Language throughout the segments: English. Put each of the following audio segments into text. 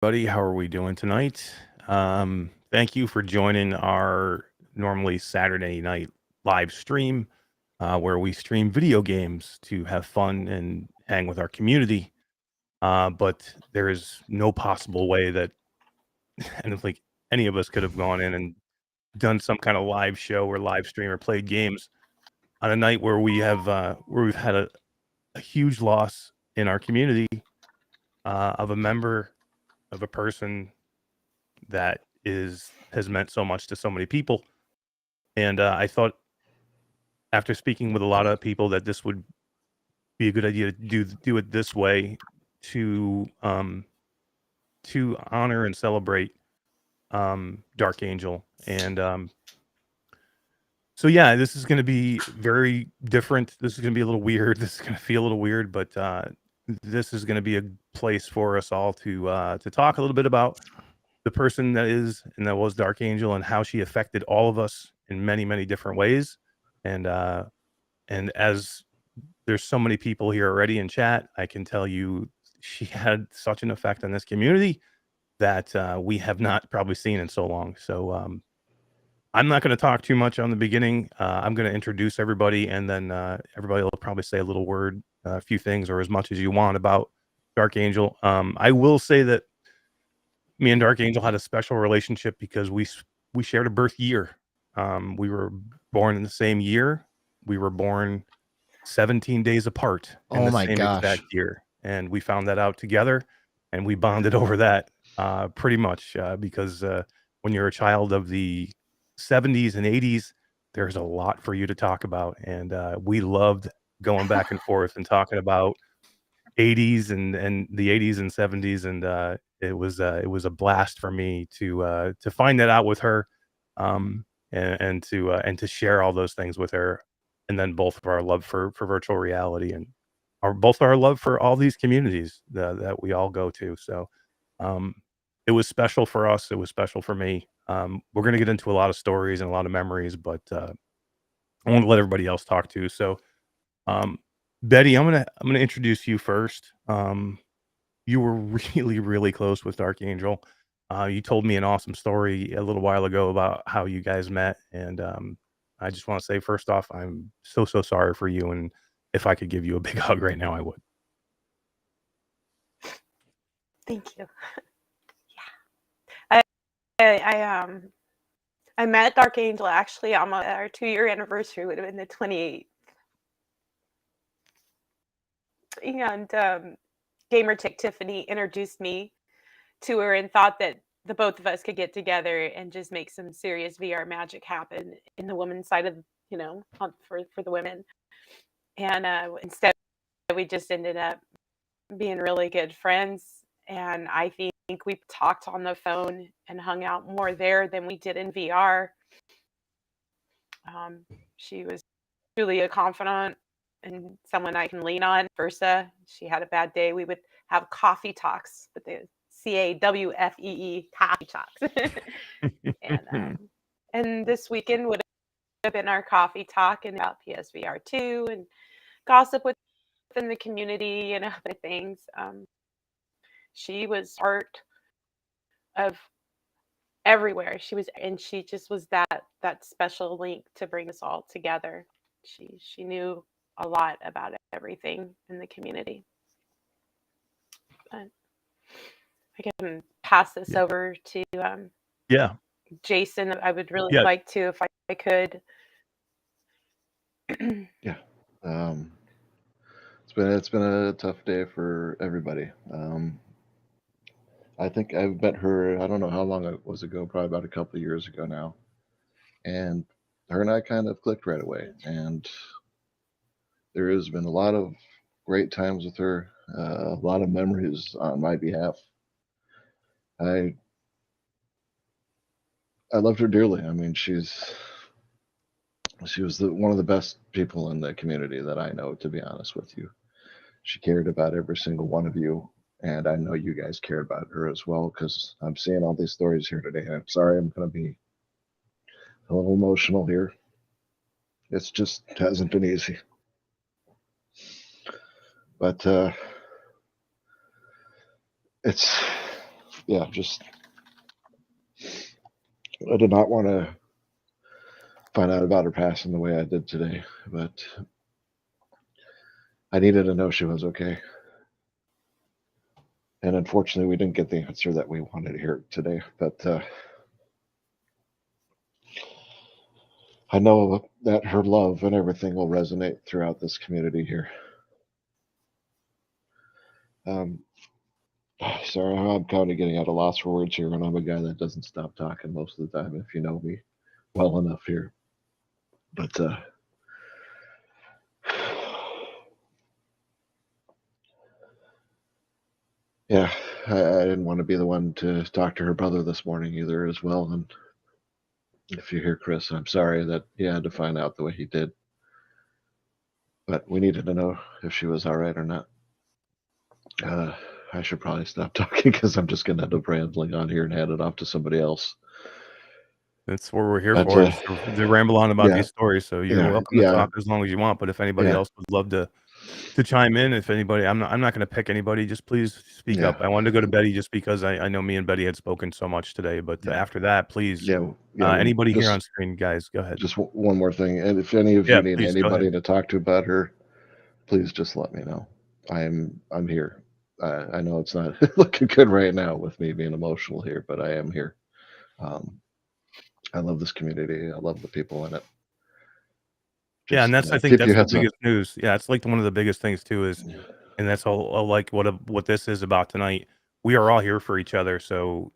Buddy, how are we doing tonight? Thank you for joining our normally Saturday night live stream where we stream video games to have fun and hang with our community. But there is no possible way that I don't think any of us could have gone in and done some kind of live show or live stream or played games on a night where we've had a huge loss in our community of a member of a person that has meant so much to so many people. And I thought after speaking with a lot of people that this would be a good idea to do it this way to honor and celebrate DarchAngel. And so yeah, this is going to be very different. This is going to be a little weird. This is going to feel a little weird, but this is going to be a place for us all to talk a little bit about the person that is and that was DarchAngel and how she affected all of us in many, many different ways. And as there's so many people here already in chat, I can tell you she had such an effect on this community that we have not probably seen in so long. So I'm not going to talk too much on the beginning. I'm going to introduce everybody, and then everybody will probably say a little word, a few things, or as much as you want about DarchAngel. I will say that me and DarchAngel had a special relationship because we shared a birth year. We were born in the same year. We were born 17 days apart in Oh the my same gosh. exact year, and we found that out together, and we bonded over that pretty much because when you're a child of the 70s and 80s, there's a lot for you to talk about, and we loved going back and forth and talking about 80s and the 80s and 70s, and it was a blast for me to find that out with her, and to share all those things with her, and then both of our love for virtual reality and both our love for all these communities that we all go to. So it was special for us. It was special for me. We're going to get into a lot of stories and a lot of memories, but I want to let everybody else talk too. So um, Betty, I'm gonna introduce you first. You were really, really close with DarchAngel. You told me an awesome story a little while ago about how you guys met, and I just want to say first off, I'm so sorry for you, and if I could give you a big hug right now, I would. Thank you. Yeah. I met DarchAngel actually on our 2-year anniversary would have been the 28th. And Gamertech Tiffany introduced me to her and thought that the both of us could get together and just make some serious VR magic happen in the women's side of, for the women. And instead, we just ended up being really good friends. And I think we talked on the phone and hung out more there than we did in VR. She was truly a confidant and someone I can lean on. Versa, she had a bad day, we would have coffee talks, but the CAWFEE coffee talks. and this weekend would have been our coffee talk and about PSVR 2 and gossip within the community and other things. She was part of everywhere. She just was that special link to bring us all together. She knew a lot about everything in the community. But I can pass this over to Yeah. Jason. I would really like to, if I could. Yeah. It's been a tough day for everybody. I think I've met her. I don't know how long it was ago. Probably about a couple of years ago now, and her and I kind of clicked right away. And there has been a lot of great times with her. A lot of memories on my behalf. I loved her dearly. I mean, she was one of the best people in the community that I know. To be honest with you, she cared about every single one of you, and I know you guys cared about her as well because I'm seeing all these stories here today. And I'm sorry, I'm going to be a little emotional here. It's just hasn't been easy. But it's yeah, just I did not want to find out about her passing the way I did today, but I needed to know she was okay. And unfortunately, we didn't get the answer that we wanted to hear today. But I know that her love and everything will resonate throughout this community here. Sorry, I'm kind of getting at a loss for words here, and I'm a guy that doesn't stop talking most of the time, if you know me well enough here. But yeah, I didn't want to be the one to talk to her brother this morning either, as well. And if you hear Chris, I'm sorry that he had to find out the way he did. But we needed to know if she was all right or not. I should probably stop talking because I'm just going to end up rambling on here and hand it off to somebody else. That's what we're here But for, is to ramble on about yeah, these stories. So you're welcome to talk as long as you want. But if anybody yeah, else would love to chime in, if anybody, I'm not going to pick anybody. Just please speak yeah, up. I wanted to go to Betty just because I know me and Betty had spoken so much today. But yeah, after that, please, yeah. anybody here Just on screen, guys, go ahead. just one more thing, and if any of Yeah, you need please go ahead. anybody to talk to about her, please just let me know. I'm here. I know it's not looking good right now with me being emotional here, but I am here. I love this community. I love the people in it. Yeah, and Just I think keep your that's the heads up. biggest news. Yeah, it's like one of the biggest things too is, and that's all like what this is about tonight. We are all here for each other. So,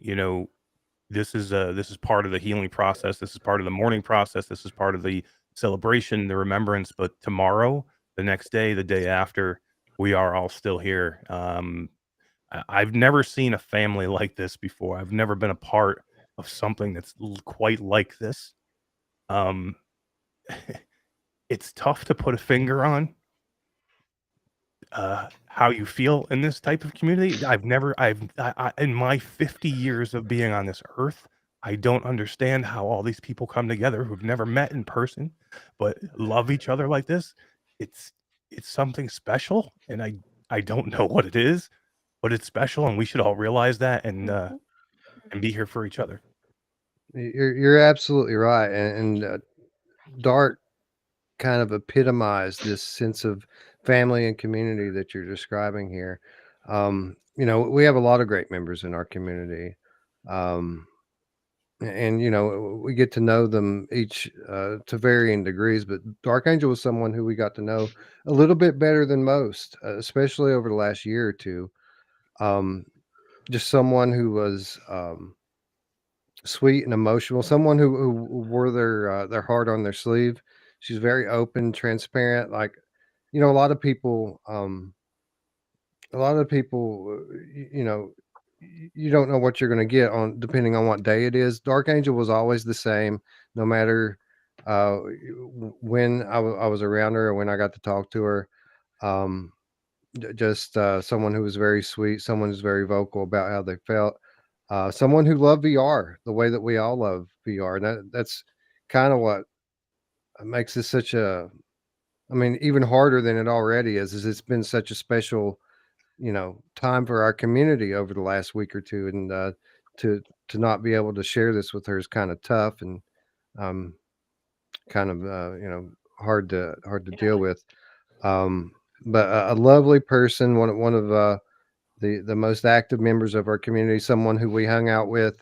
this is part of the healing process. This is part of the mourning process. This is part of the celebration, the remembrance. But tomorrow, the next day, the day after, we are all still here. I've never seen a family like this before. I've never been a part of something that's quite like this. Um, it's tough to put a finger on how you feel in this type of community. In my 50 years of being on this earth, I don't understand how all these people come together who've never met in person, but love each other like this. It's something special, and I don't know what it is, but it's special, and we should all realize that and be here for each other. You're absolutely right, and Dart kind of epitomized this sense of family and community that you're describing here. We have a lot of great members in our community, and we get to know them each to varying degrees. But DarchAngel was someone who we got to know a little bit better than most, especially over the last year or two. Just someone who was sweet and emotional, someone who wore their heart on their sleeve. She's very open, transparent. Like, a lot of people, you don't know what you're going to get on depending on what day it is. DarchAngel was always the same, no matter when I was around her or when I got to talk to her. Um, just someone who was very sweet, someone who's very vocal about how they felt, someone who loved VR the way that we all love VR. And that's kind of what makes this such even harder than it already is it's been such a special, time for our community over the last week or two. And to not be able to share this with her is kind of tough and kind of, hard to deal with. But a lovely person, one of the most active members of our community, someone who we hung out with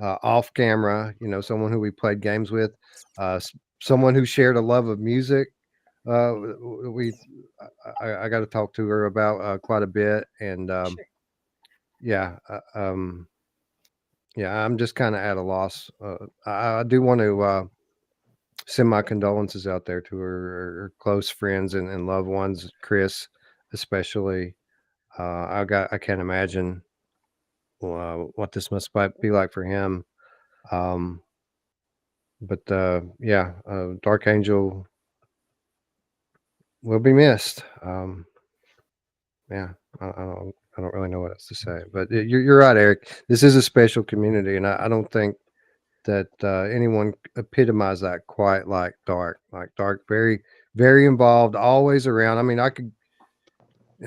off camera, someone who we played games with, someone who shared a love of music. I got to talk to her about quite a bit, and yeah, yeah, I'm just kind of at a loss. I do want to send my condolences out there to her close friends and loved ones, Chris especially. I can't imagine what this must be like for him. But yeah, DarchAngel will be missed. Yeah, I don't really know what else to say. But you're right, Eric. This is a special community, and I don't think that anyone epitomized that quite like Dark. Like Dark, very very involved, always around. I mean,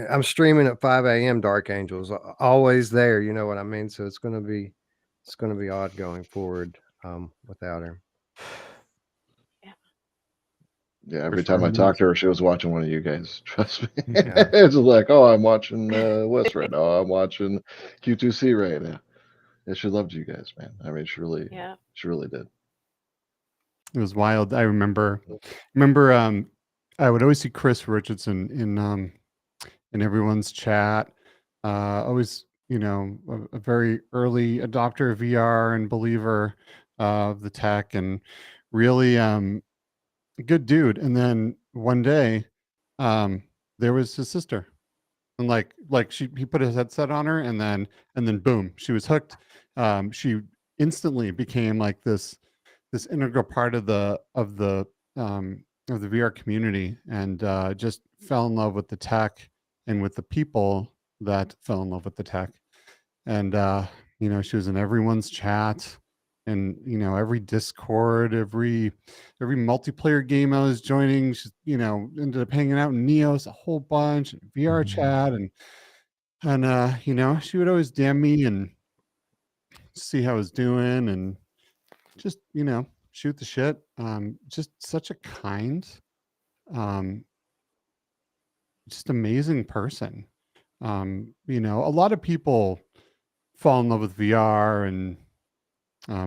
I'm streaming at 5 a.m. DarchAngel's always there. You know what I mean? So it's gonna be odd going forward without her. Yeah, every sure. time I talked to her, she was watching one of you guys. Trust me. Yeah. It's like, oh, I'm watching West right now. I'm watching Q2C right now. Yeah, she loved you guys, man. I mean, she really did. It was wild. I remember I would always see Chris Richardson in everyone's chat. Always, a very early adopter of VR and believer of the tech, and really good dude. And then one day, there was his sister, and he put his headset on her, and then boom, she was hooked. She instantly became like this integral part of the VR community, and just fell in love with the tech and with the people that fell in love with the tech. And she was in everyone's chat, and every Discord, every multiplayer game I was joining. She ended up hanging out in Neos a whole bunch, VR chat, and she would always DM me and see how I was doing, and just shoot the shit. Just such a kind, um just amazing person. A lot of people fall in love with VR, and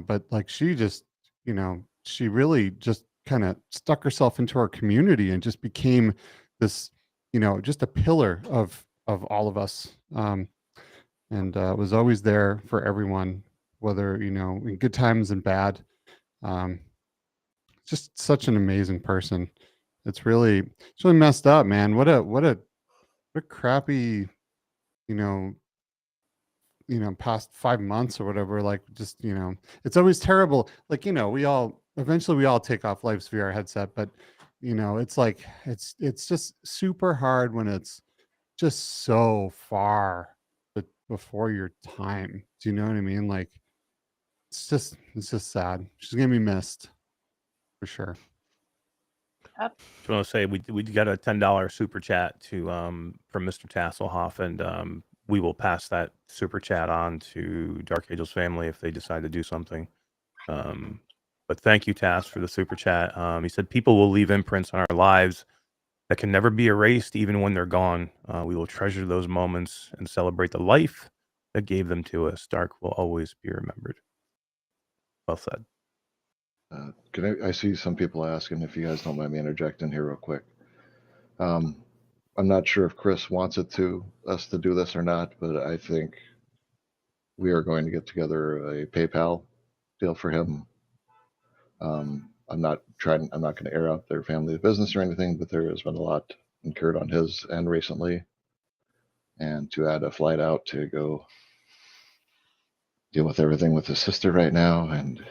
but like she just, she really just kind of stuck herself into our community and just became this, just a pillar of all of us. And was always there for everyone, whether in good times and bad. um just such an amazing person. It's really messed up, man. What a crappy, you know, past 5 months or whatever. Like, just, it's always terrible. Like, we all take off life's VR headset, but it's like, it's just super hard when it's just so far before your time. Do you know what I mean? Like, it's just sad. She's gonna be missed for sure. Just want to say we got a $10 super chat to from Mr. Tasselhoff, and we will pass that super chat on to DarchAngel's family if they decide to do something. But thank you, Tass, for the super chat. He said people will leave imprints on our lives that can never be erased, even when they're gone. We will treasure those moments and celebrate the life that gave them to us. Dark will always be remembered. Well said. I see some people asking, if you guys don't mind me interjecting here real quick. I'm not sure if Chris wants us to do this or not, but I think we are going to get together a PayPal deal for him. I'm not going to air out their family business or anything, but there has been a lot incurred on his end recently, and to add a flight out to go deal with everything with his sister right now, and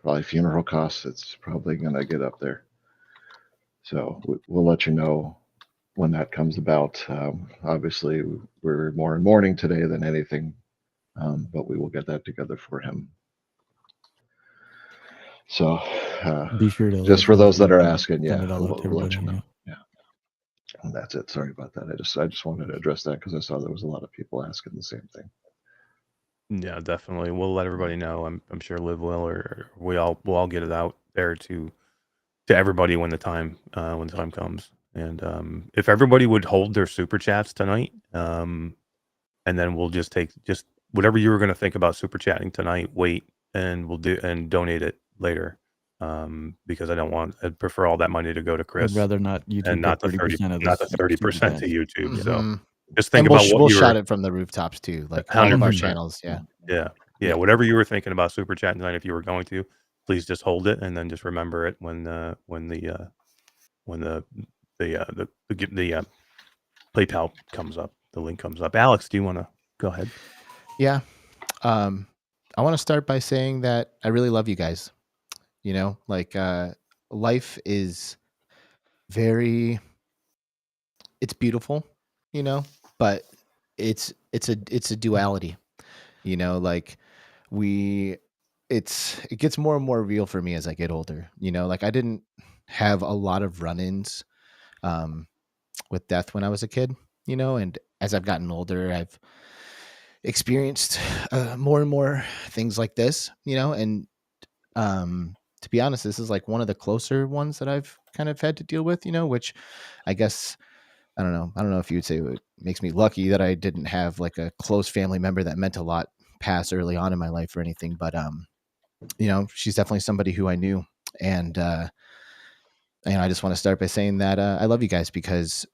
probably funeral costs, it's probably going to get up there. So we'll let you know when that comes about. Obviously, we're more in mourning today than anything, but we will get that together for him. So be sure to just for those that are asking, yeah, we'll let you know. Yeah, and that's it. Sorry about that. I just wanted to address that because I saw there was a lot of people asking the same thing. Yeah, definitely. We'll let everybody know. I'm sure Liv will, or we'll all get it out there to everybody when the time comes. And if everybody would hold their super chats tonight, and then we'll just take whatever you were going to think about super chatting tonight. Wait, and we'll donate it later. Because I'd prefer all that money to go to Chris. I'd rather not YouTube and not the 30% of not the this 30% to YouTube. So Mhm. just think And about what we'll you shout were. it from the rooftops too, like all of our 100%. channels. Yeah. Yeah. Whatever you were thinking about super chat tonight, if you were going to, please just hold it, and then just remember it when the PayPal comes up, the link comes up. Alex, do you want to go ahead? Yeah. I want to start by saying that I really love you guys. Life is it's beautiful, but it's a duality, like it gets more and more real for me as I get older. Like I didn't have a lot of run-ins with death when I was a kid. you know, and as I've gotten older, I've experienced more and more things like this, you know, and to be honest, this is like one of the closer ones that I've kind of had to deal with, you know, which I guess I don't know. I don't know if you would say it makes me lucky that I didn't have like a close family member that meant a lot pass early on in my life or anything, but you know, she's definitely somebody who I knew, and I just want to start by saying that I love you guys because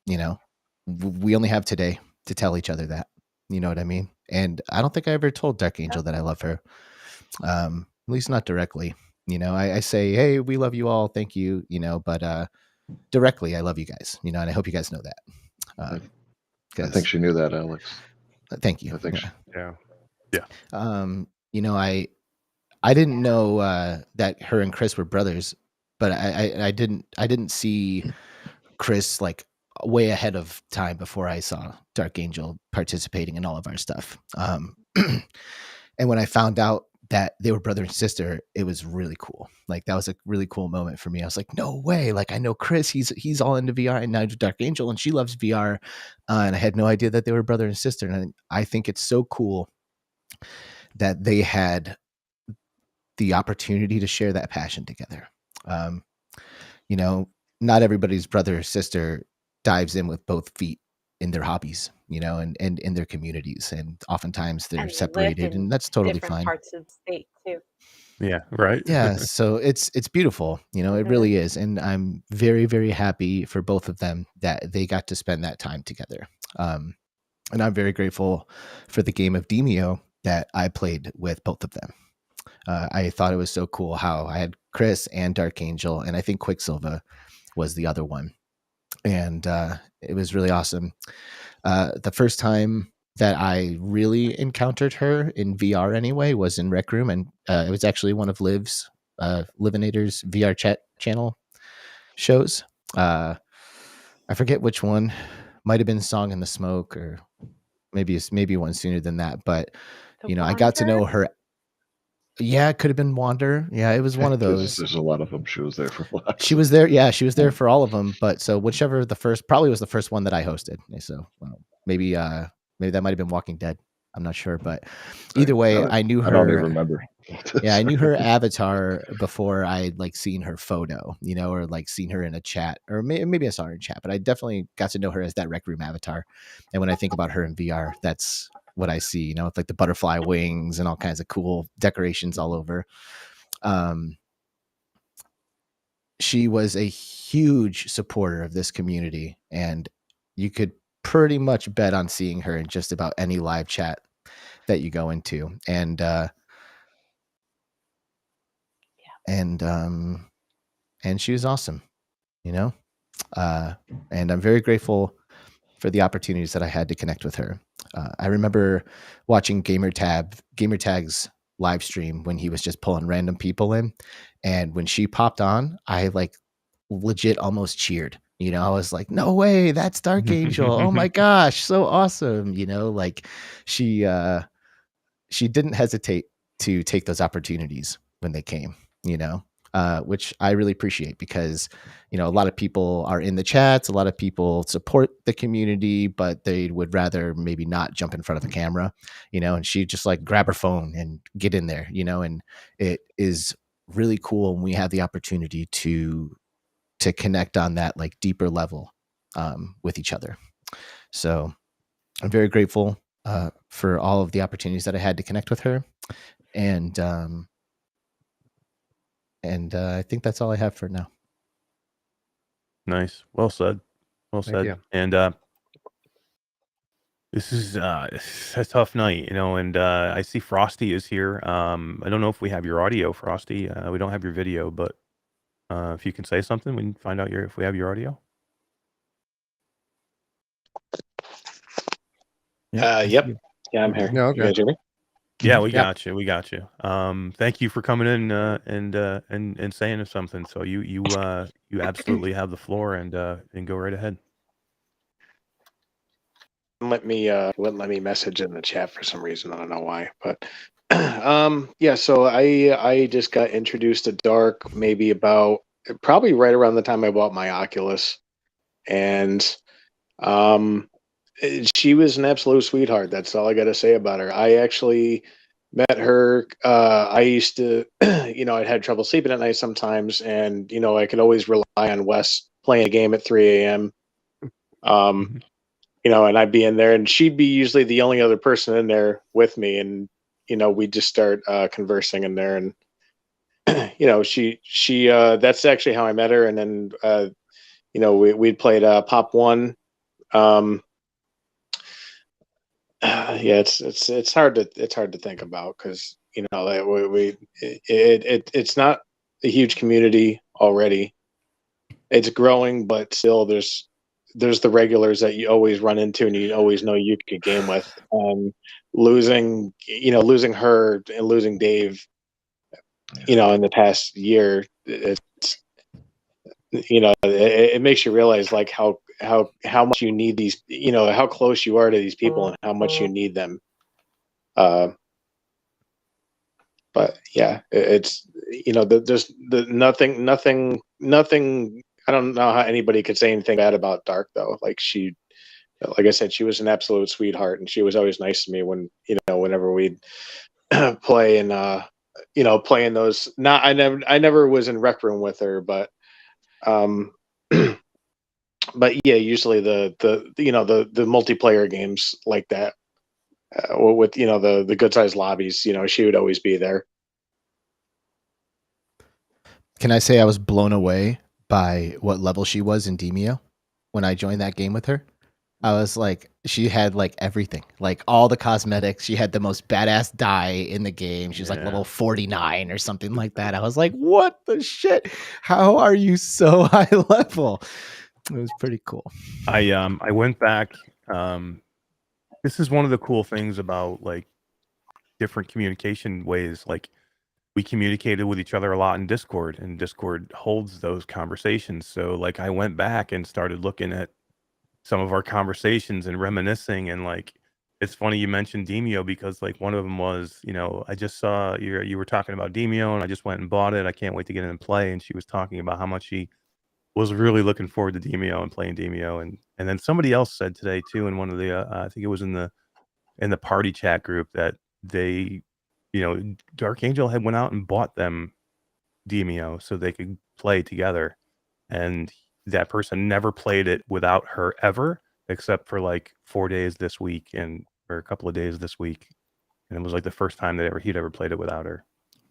you know we only have today to tell each other that. You know what I mean? And I don't think I ever told DarchAngel that I love her, at least not directly. You know, I say, hey, we love you all, thank you, you know, but directly, I love you guys, you know, and I hope you guys know that. I think Because she knew that, Alex. thank you. I think Yeah. Yeah. You know, I didn't know that her and Chris were brothers, but I didn't see Chris like way ahead of time before I saw DarchAngel participating in all of our stuff. And when I found out that they were brother and sister, it was really cool. Like that was a really cool moment for me. I was like, no way! Like I know Chris, he's all into VR, and now DarchAngel, and she loves VR, and I had no idea that they were brother and sister. And I think it's so cool that they had the opportunity to share that passion together. Um, you know, not everybody's brother or sister dives in with both feet in their hobbies, you know, and in their communities. And oftentimes they're And lived separated, in and that's totally different fine. parts of the state too. Yeah. Right. Yeah. So it's beautiful, you know, it Mhm. really is. And I'm very, very happy for both of them that they got to spend that time together. And I'm very grateful for the game of Demio that I played with both of them. I thought it was so cool how I had Chris and DarchAngel, and I think Quicksilver was the other one. And it was really awesome. The first time that I really encountered her in VR anyway was in Rec Room, and it was actually one of Livinator's VR chat channel shows. I forget which one. Might have been Song in the Smoke, or maybe one sooner than that. But The you know, I got to Wanderer? know her. Yeah, it could have been Wander. Yeah, it was one of those. There's a lot of them. She was there for a lot. She was there. Yeah, she was there for all of them. But so whichever the first, probably was the first one that I hosted. So well, maybe that might have been Walking Dead. I'm not sure, but either way, I knew I don't even her. remember. Yeah, I knew her avatar before I'd like seen her photo, you know, or like seen her in a chat, or maybe I saw her in chat, but I definitely got to know her as that Rec Room avatar. And when I think about her in VR, that's what I see, you know, with like the butterfly wings and all kinds of cool decorations all over. She was a huge supporter of this community, and you could pretty much bet on seeing her in just about any live chat that you go into. And she was awesome, you know. And I'm very grateful for the opportunities that I had to connect with her. I remember watching Gamertag's live stream when he was just pulling random people in, and when she popped on, I like legit almost cheered. You know, I was like, "No way, that's DarchAngel! Oh my gosh, so awesome!" You know, like she didn't hesitate to take those opportunities when they came. You know, which I really appreciate because, you know, a lot of people are in the chats, a lot of people support the community, but they would rather maybe not jump in front of the camera, you know, and she just like grab her phone and get in there, you know, and it is really cool when we have the opportunity to connect on that like deeper level with each other. So I'm very grateful for all of the opportunities that I had to connect with her. And I think that's all I have for now. Nice. Well said. Well Thank said. you. And this is it's a tough night, you know, and I see Frosty is here. I don't know if we have your audio, Frosty. We don't have your video, but if you can say something, we can find out if we have your audio. Yep. Yeah, I'm here. No, You okay. guys hear me? Yeah, we Yep. got you. We got you. Thank you for coming in and saying something. So you absolutely have the floor and go right ahead. Wouldn't let me message in the chat for some reason. I don't know why, but yeah. So I just got introduced to Dark maybe about probably right around the time I bought my Oculus, and She was an absolute sweetheart. That's all I got to say about her. I actually met her. I used to, I'd had trouble sleeping at night sometimes, and I could always rely on Wes playing a game at 3 a.m. Mhm. And I'd be in there, and she'd be usually the only other person in there with me, and we'd just start conversing in there, and she that's actually how I met her, and then we'd played Pop One. Yeah, it's hard to think about because like it's not a huge community already. It's growing, but still there's the regulars that you always run into and you always know you could game with. Losing her and losing Dave, in the past year, it makes you realize like how much you need these, how close you are to these people and how much you need them. But yeah, it's there's nothing. I don't know how anybody could say anything bad about Dark though. Like I said, she was an absolute sweetheart, and she was always nice to me whenever we'd play and playing those. Not I never was in Rec Room with her, but um, but yeah, usually the multiplayer games like that with the good sized lobbies, she would always be there. Can I say I was blown away by what level she was in Demio when I joined that game with her? I was like, she had like everything, like all the cosmetics. She had the most badass dye in the game. She was like level 49 or something like that. I was like, what the shit? How are you so high level? It was pretty cool. I went back. This is one of the cool things about like different communication ways. Like we communicated with each other a lot in Discord, and Discord holds those conversations. So like I went back and started looking at some of our conversations and reminiscing, and like it's funny you mentioned Demio because like one of them was, I just saw you were talking about Demio and I just went and bought it. I can't wait to get in and play. And she was talking about how much she was really looking forward to Demio and playing Demio. And then somebody else said today too in one of the I think it was in the party chat group that they, DarchAngel had went out and bought them Demio so they could play together. And that person never played it without her ever, except for like 4 days this week or a couple of days this week. And it was like the first time he'd ever played it without her.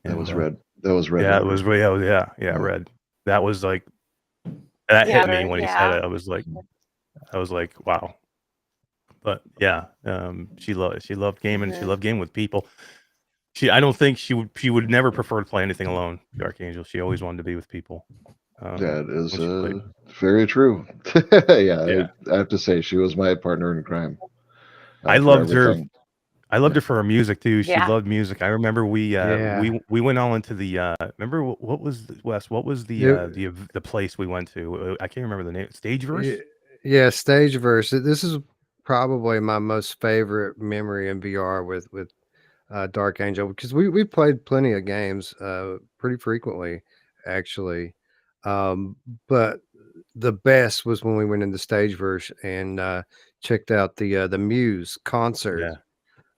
That was And Red. That was Red. yeah, it Rocket. was yeah, Red. That was like that hit me when he said it. I was like, wow. But yeah, she loved gaming. She loved gaming with people. I don't think she would never prefer to play anything alone. DarchAngel. She always wanted to be with people. That is when she played. very true. Yeah, I have to say she was my partner in crime. I for loved her. everything. I loved her for her music too. She Yeah. loved music. I remember we Yeah. went all into the remember what was Wes? What was the place we went to? I can't remember the name. Stageverse? Yeah, Stageverse. This is probably my most favorite memory in VR with DarchAngel because we played plenty of games pretty frequently actually. But the best was when we went into Stageverse and checked out the Muse concert. Yeah.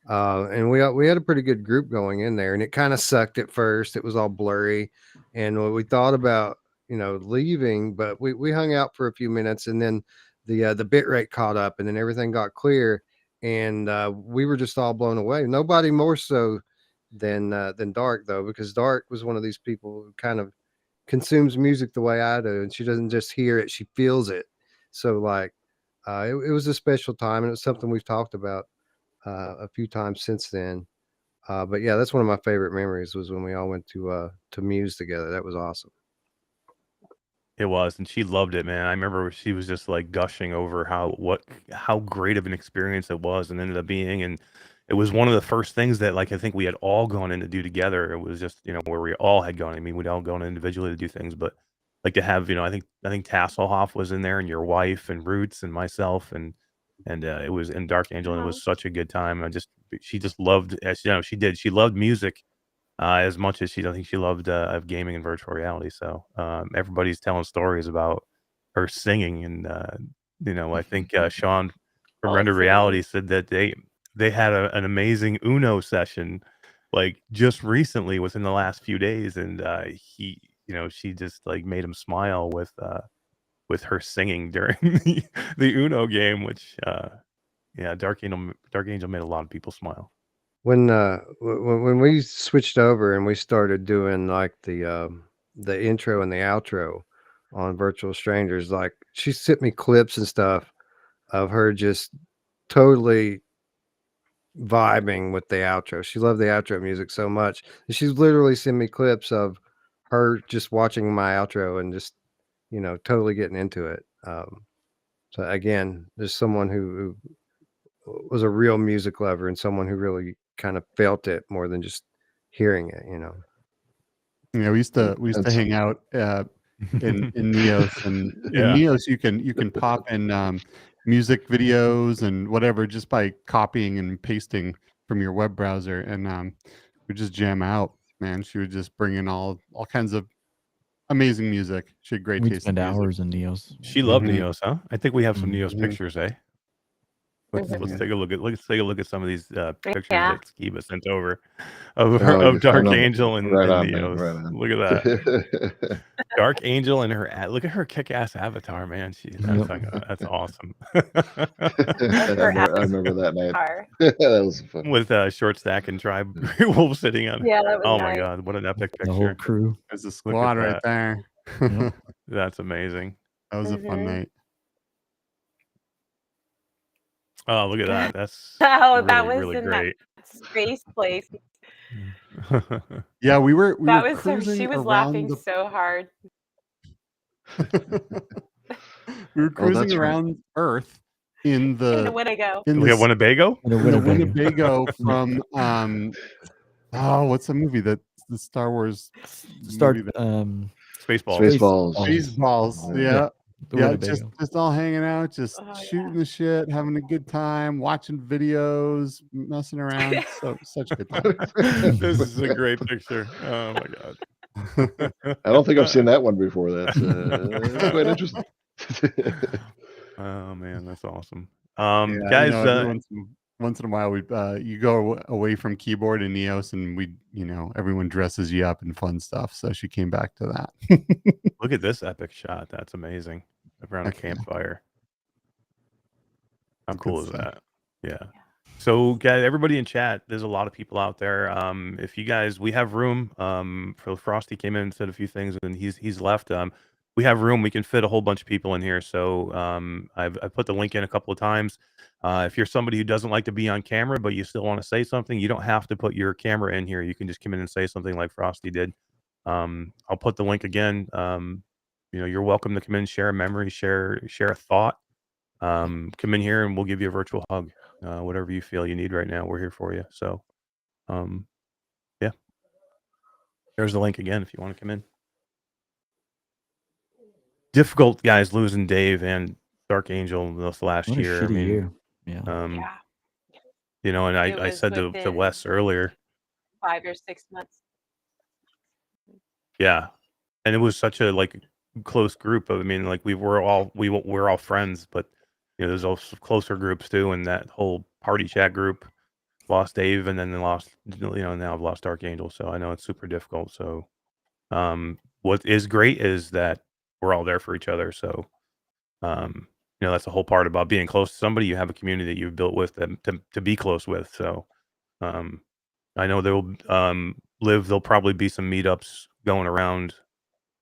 And we had a pretty good group going in there, and it kind of sucked at first. It was all blurry, and we thought about leaving, but we hung out for a few minutes, and then the bit rate caught up, and then everything got clear, and we were just all blown away. Nobody more so than Dark though, because Dark was one of these people who kind of consumes music the way I do, and she doesn't just hear it; she feels it. So like, it was a special time, and it was something we've talked about a few times since then. But yeah, that's one of my favorite memories was when we all went to Muse together. That was awesome. It was, and she loved it, man. I remember she was just like gushing over how great of an experience it was and ended up being. And it was one of the first things that like I think we had all gone in to do together. It was just, where we all had gone. I mean, we'd all gone individually to do things, but like to have, I think Tasselhoff was in there and your wife and Roots and myself and it was in DarchAngel, and it was such a good time. She just loved, she loved music as much as I think she loved gaming and virtual reality. So everybody's telling stories about her singing, and I think Sean from Oh, Render it's Reality said that they had an amazing Uno session, like just recently, within the last few days, and she just like made him smile with her singing during the Uno game, which Dark Angel made a lot of people smile. When we switched over and we started doing like the intro and the outro on Virtual Strangers, like she sent me clips and stuff of her just totally vibing with the outro. She loved the outro music so much. And she's literally sent me clips of her just watching my outro and just, totally getting into it. So again, there's someone who was a real music lover and someone who really kind of felt it more than just hearing it, Yeah, we used to hang out in Neos, and in Yeah. Neos you can pop in music videos and whatever just by copying and pasting from your web browser, and we just jam out. Man, she would just bring in all kinds of amazing music. She had great We'd taste in spend music. hours in Neos. She loved Mhm. Neos, huh? I think we have some Neos Mhm. pictures, eh? Let's Mhm. take a look at some of these pictures Yeah. that Skiba sent over of Oh, you Dark found them. Angel and Right on, man. Neos. Right on. Look at that. Dark Angel and look at her kick-ass avatar, man. That's awesome. I remember that night. Car. That was fun. With Short Stack and Tribe Wolf sitting on. Yeah, that was Oh my nice. god, what an epic The whole picture! crew. There's a Look at squad right that. there. Yep. That's amazing. That was a fun Mhm. night. Oh, look at that. That's Oh, that really, was really in that great. space place. Yeah, we were That was so. cruising She was around laughing so hard. we were Oh, cruising that's right. around Earth in In a Winnebago. We have Winnebago? In a in a Winnebago. Winnebago from what's the movie that the Star Wars Start movie that Spaceballs. Spaceballs. Yeah. The Yeah, Winnebago. just all hanging out, just Oh, shooting the shit, having a good time, watching videos, messing around. So such a good time. This is a great picture. Oh my god. I don't think I've seen that one before. That's quite interesting. Oh man, that's awesome. Yeah, Guys, every once in a while we you go away from keyboard and Neos, and we everyone dresses you up in fun stuff. So she came back to that. look at this epic shot. That's amazing. Around a Okay. campfire. How Good cool is stuff. that? Yeah. So, guys, everybody in chat, there's a lot of people out there. If you guys, we have room. For Frosty came in and said a few things, and he's left. We have room. We can fit a whole bunch of people in here. So, I've put the link in a couple of times. If you're somebody who doesn't like to be on camera, but you still want to say something, you don't have to put your camera in here. You can just come in and say something like Frosty did. I'll put the link again. You're welcome to come in, share a memory, share a thought. Come in here and we'll give you a virtual hug. Whatever you feel you need right now, we're here for you. So, yeah, there's the link again if you want to come in. Difficult, guys, losing Dave and Dark Angel this last What a year. shitty year. Yeah. Yeah. And It I was said to within Wes earlier, 5 or 6 months. yeah, and it was such a close group of. I mean, like we're all friends, but there's also closer groups too, and that whole party chat group lost Dave, and then they lost. Now I've lost Dark Angel, so I know it's super difficult. So, what is great is that we're all there for each other. So, that's the whole part about being close to somebody. You have a community that you've built with them to be close with. So, I know there'll probably be some meetups going around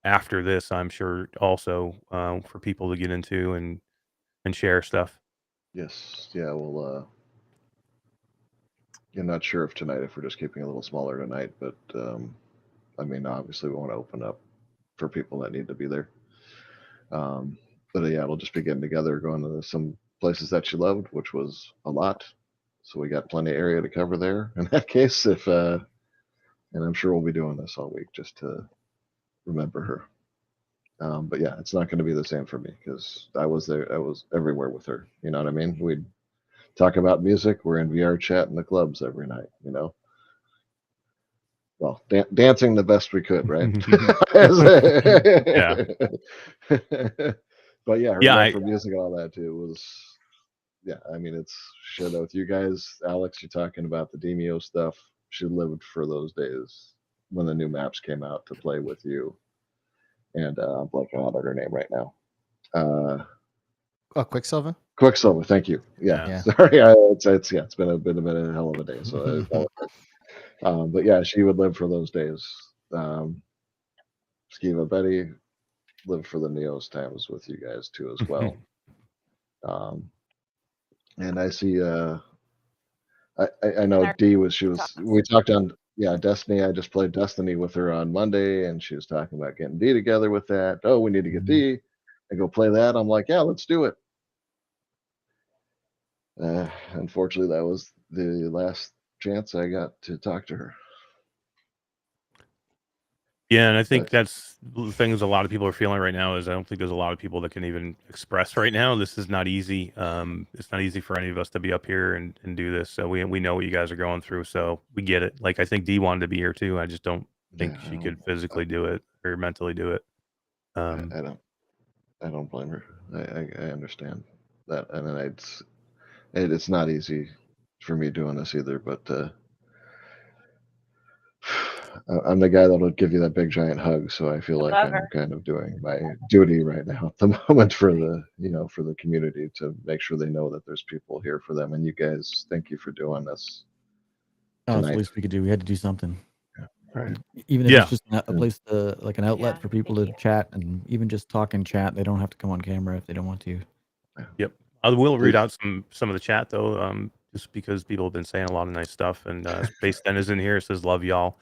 after this, I'm sure, also for people to get into and share stuff. Yes. Yeah. Well, I'm not sure if we're just keeping a little smaller tonight, but I mean, obviously we want to open up for people that need to be there. But yeah, we'll just be getting together, going to some places that you loved, which was a lot. So we got plenty of area to cover there. In that case, and I'm sure we'll be doing this all week just to remember her. But yeah, it's not going to be the same for me because I was there. I was everywhere with her. You know what I mean? We'd talk about music. We're in VR chat in the clubs every night. Well, dancing the best we could, right? Yeah. But yeah, her Yeah, love I- for music and all that too was, yeah. I mean, it's shit with you guys, Alex. You're talking about the Demio stuff. She lived for those days when the new maps came out to play with you. And I'm blanking out on her name right now. Oh, Quicksilver. Quicksilver, thank you. Yeah, Yeah. sorry. It's been a bit of a hell of a day. So I apologize. But yeah, she would live for those days. Skiva Betty lived for the Neos times with you guys too as well. And I see. I know our D was talks. we talked on Destiny. I just played Destiny with her on Monday, and she was talking about getting D together with that. Oh, we need to get D. I go play that. I'm like, yeah, let's do it. Unfortunately, that was the last chance I got to talk to her. Yeah, and I think But that's the things a lot of people are feeling right now is I don't think there's a lot of people that can even express right now. This is not easy. It's not easy for any of us to be up here and do this. So we know what you guys are going through. So we get it. Like I think Dee wanted to be here too. I just don't think yeah, she could physically do it or mentally do it. I don't blame her. I understand that, and then it's not easy for me doing this either. But I'm the guy that'll give you that big giant hug, so I feel I like love I'm her. kind of doing my duty right now at the moment for the community to make sure they know that there's people here for them. And you guys, thank you for doing this Oh, it's the tonight. least we could do. We had to do something. Right. Even if Yeah. it's just a place to, like an outlet Yeah, for people thank to you. chat and even just talk and chat. They don't have to come on camera if they don't want to. Yep. I will read out some of the chat though, just because people have been saying a lot of nice stuff. And Space Den is in here. It says love y'all.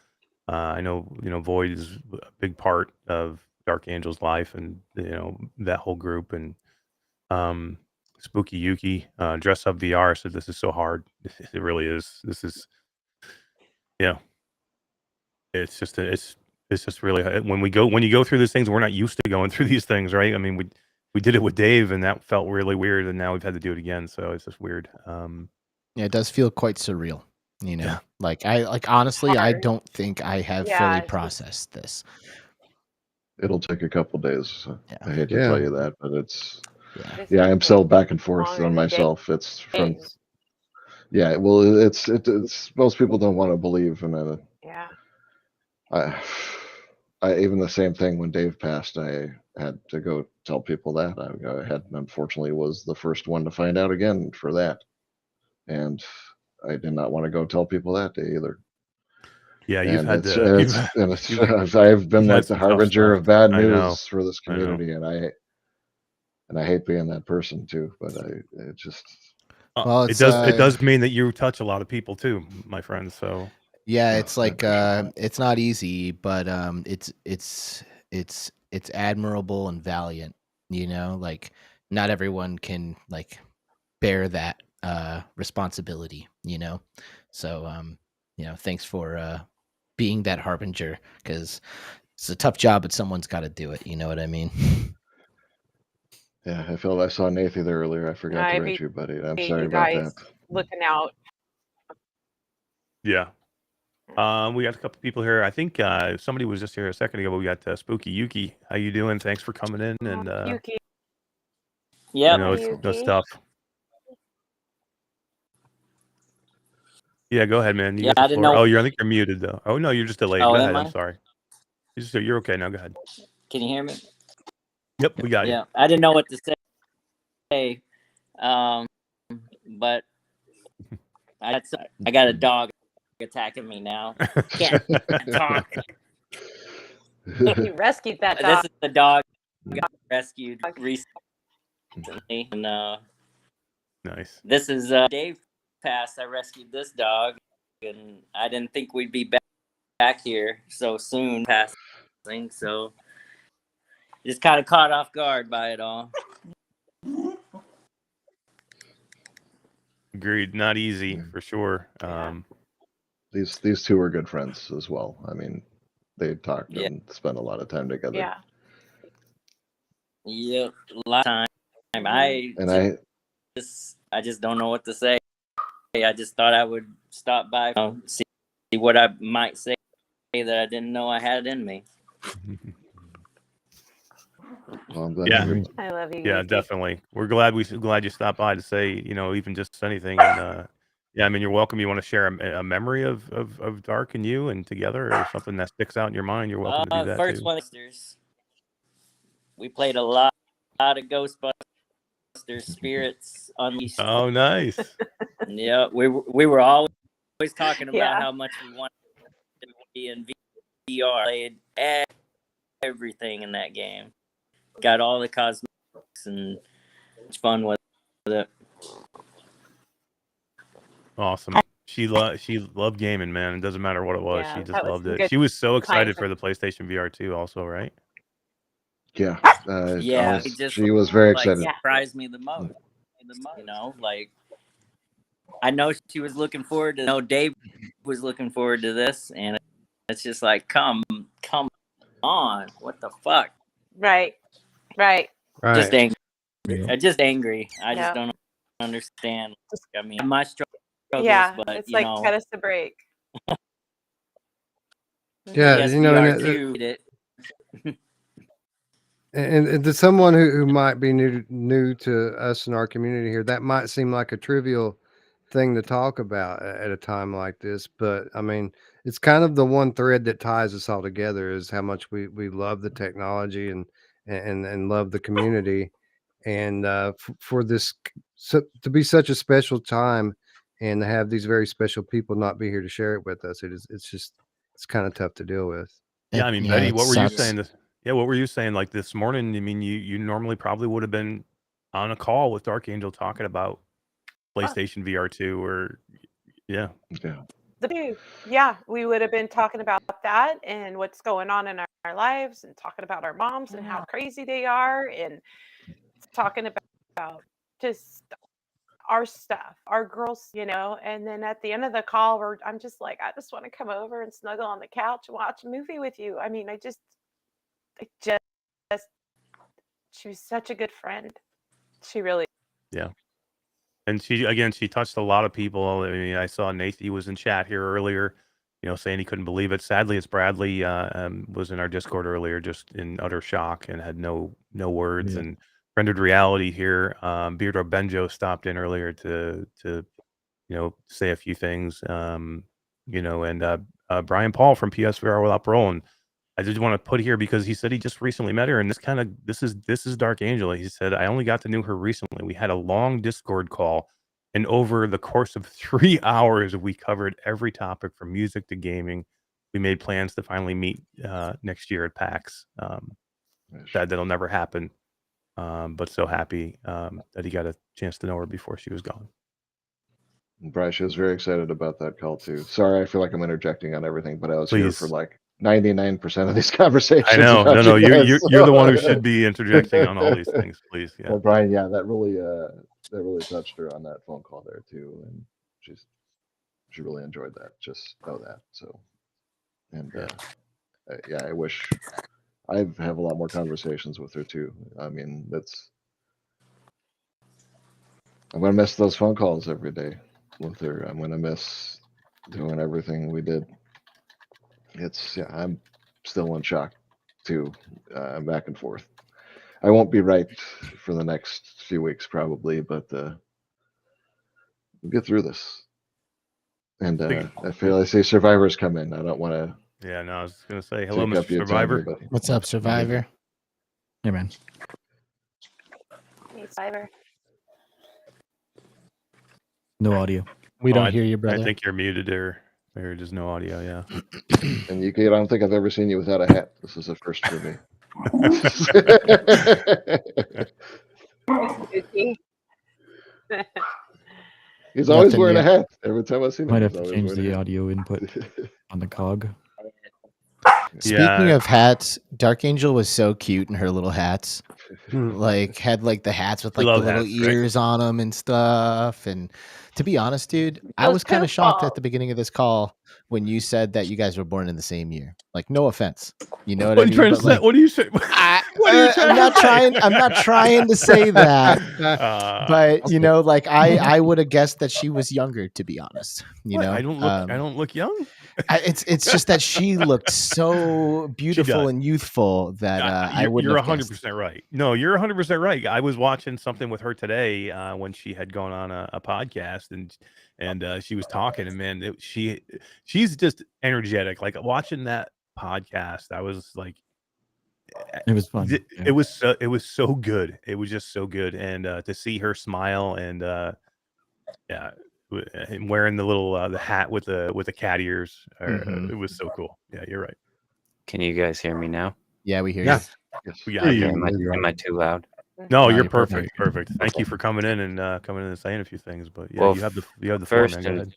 I know Void is a big part of DarchAngel's life, and that whole group. And Spooky Yuki, Dress Up VR said this is so hard. It really is. This is it's just it's just really when you go through these things, we're not used to going through these things, right? I mean, we did it with Dave, and that felt really weird, and now we've had to do it again, so it's just weird. Yeah, it does feel quite surreal. Yeah. Like honestly, I Hard. don't think I have Yeah, fully it's just- processed this. It'll take a couple days. Yeah. I hate to Yeah. tell you that, but it's Yeah. This yeah. might I'm take still back and forth longer on than myself. It's from days. yeah. Well, it's most people don't want to believe, and Yeah. I even the same thing when Dave passed, I had to go tell people that. I had unfortunately was the first one to find out again for that, and I did not want to go tell people that day either. Yeah, you've And had it's to. I've been you've like had the some tough harbinger stuff. of bad I know. news for this I know. community, and I hate being that person too. But it just Well, It does mean that you touch a lot of people too, my friend. So Yeah, Oh, it's I like appreciate that. it's not easy, but it's admirable and valiant, like not everyone can like bear that responsibility, So thanks for being that harbinger, because it's a tough job, but someone's got to do it, you know what I mean? Yeah, I saw Nathan there earlier. I forgot I to write you, buddy. I'm sorry you about guys that. looking out. yeah. We got a couple people here. I think somebody was just here a second ago, but we got Spooky Yuki. How you doing? Thanks for coming in, and Yuki. Yep. it's Yuki. good stuff. Yeah, go ahead, man. You Yeah, got the I didn't floor. know. Oh, I think you're muted though. Oh no, you're just delayed. Oh, Go am ahead. I'm I? sorry. You're okay now. Go ahead. Can you hear me? Yep, we got you. Yeah, I didn't know what to say. But I got a dog attacking me now. Can't talk. You rescued that This dog. is the dog I rescued recently, and Nice. this is Dave passed. I rescued this dog, and I didn't think we'd be back here so soon. Passing, so just kind of caught off guard by it all. Agreed. Not easy for sure. Yeah. These two are good friends as well. I mean, they talked Yeah. and spent a lot of time together. Yeah. Yep, a lot of time. I just don't know what to say. I just thought I would stop by, see what I might say that I didn't know I had in me. Well, I'm glad Yeah. you I love you. Yeah, Goofy. definitely. We're glad glad you stopped by to say, even just anything. And yeah, I mean, you're welcome. You want to share a memory of Dark and you and together, or something that sticks out in your mind, you're welcome to do that First too. one, we played a lot of Ghostbusters Spirits Unleashed. Oh, nice. Yeah, we were always talking about Yeah. how much we wanted to be in VR. Played everything in that game. Got all the cosmetics and it's fun with it. Awesome. She loved gaming, man. It doesn't matter what it was. Yeah, She just that was loved some it. good She was so excited times. for the PlayStation VR 2 also, right? Yeah. Yeah, it just She was very like excited. surprised me the most. Like I know she was looking forward to. Dave was looking forward to this, and it's just like, come on, what the fuck? Right. Just angry. Yeah. Just angry. I just Yeah. don't understand. I mean, my struggles, Yeah, but it's like cut us a break. Yeah, PSVR 2 and to someone who might be new to us in our community here, that might seem like a trivial thing to talk about at a time like this, but I mean, it's kind of the one thread that ties us all together is how much we love the technology and love the community, and for this to be such a special time and to have these very special people not be here to share it with us, it's kind of tough to deal with. Yeah, I mean, Yeah, Betty, it what were you sucks. saying? What were you saying like this morning? I mean, you normally probably would have been on a call with DarchAngel talking about PlayStation VR 2 or yeah. Yeah, we would have been talking about that and what's going on in our lives and talking about our moms and how crazy they are and talking about just our stuff, our girls, and then at the end of the call, I'm just like, I just want to come over and snuggle on the couch and watch a movie with you. I mean, she was such a good friend. She really. Yeah. And she touched a lot of people. I mean, I saw Nathan was in chat here earlier, saying he couldn't believe it. Sadly, it's Bradley was in our Discord earlier, just in utter shock and had no words. Yeah. And rendered reality here. Beardo Benjo stopped in earlier to say a few things. And Brian Paul from PSVR Without Parole. And I just want to put here because he said he just recently met her, and this is DarchAngel. He said, I only got to know her recently. We had a long Discord call, and over the course of 3 hours, we covered every topic from music to gaming. We made plans to finally meet next year at PAX. Sad that'll never happen, but so happy that he got a chance to know her before she was gone. Bryce was very excited about that call too. Sorry, I feel like I'm interjecting on everything, but I was here Please. for like 99% of these conversations. I know. about No, you guys, you're the one who should be interjecting on all these things, please. Yeah. Well, Brian, yeah, that really touched her on that phone call there too, and she really enjoyed that. Just know that. So, and yeah, I wish I have a lot more conversations with her too. I mean, I'm gonna miss those phone calls every day with her. I'm gonna miss doing everything we did. I'm still in shock too. I'm back and forth. I won't be right for the next few weeks probably, but we'll get through this. And I see survivors come in. I don't want to. Yeah, no, I was gonna say hello, take up Mr. your time, Survivor. everybody. What's up, Survivor? Hey, man. Hey, Survivor. No audio. We don't I- hear you, brother. I think you're muted or there's no audio. Yeah. And I don't think I've ever seen you without a hat. This is a first for me. He's always Nothing wearing a yet. hat. Every time I see him, Might he's have to always change wearing a the hat. audio input on the cog. Speaking Yeah. of hats, DarchAngel was so cute in her little hats. Hmm. Like had like the hats with We like the love little hats, right? ears on them and stuff, and To be honest, dude, It I was was kind of Coop's shocked at fault. the beginning of this call when you said that you guys were born in the same year. Like, no offense, you know what What I are you mean? trying to But say? like, What are you saying? I, What are you trying I'm not to say? trying. I'm not trying to say that. But you Okay. know, like I would have guessed that she was younger. To be honest, you What? know, I don't look young. it's just that she looked so She beautiful does. and youthful that I wouldn't You're have guessed. 100% right. No, you're 100% right. I was watching something with her today when she had gone on a podcast and she was talking, and man, she's just energetic. Like watching that podcast, I was like, It was fun. it was so good. It was just so good, and to see her smile and yeah, and wearing the little the hat with the cat ears, it was so cool. Yeah, you're right. Can you guys hear me now? Yeah, we hear Yeah. you. We got you. Am I too loud? No, No, you're you're perfect. perfect. Perfect. Thank you for coming in and saying a few things. But yeah, Well, you have the floor, man. Go ahead.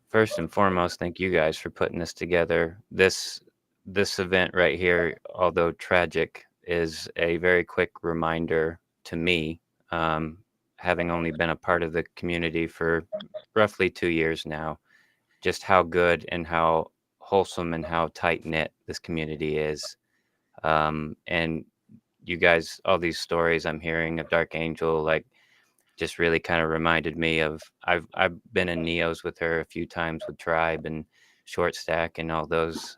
First and foremost, thank you guys for putting this together. This event right here, although tragic, is a very quick reminder to me, having only been a part of the community for roughly 2 years now, just how good and how wholesome and how tight knit this community is. And you guys, all these stories I'm hearing of DarchAngel, like, just really kind of reminded me of I've been in Neos with her a few times with Tribe and Short Stack and all those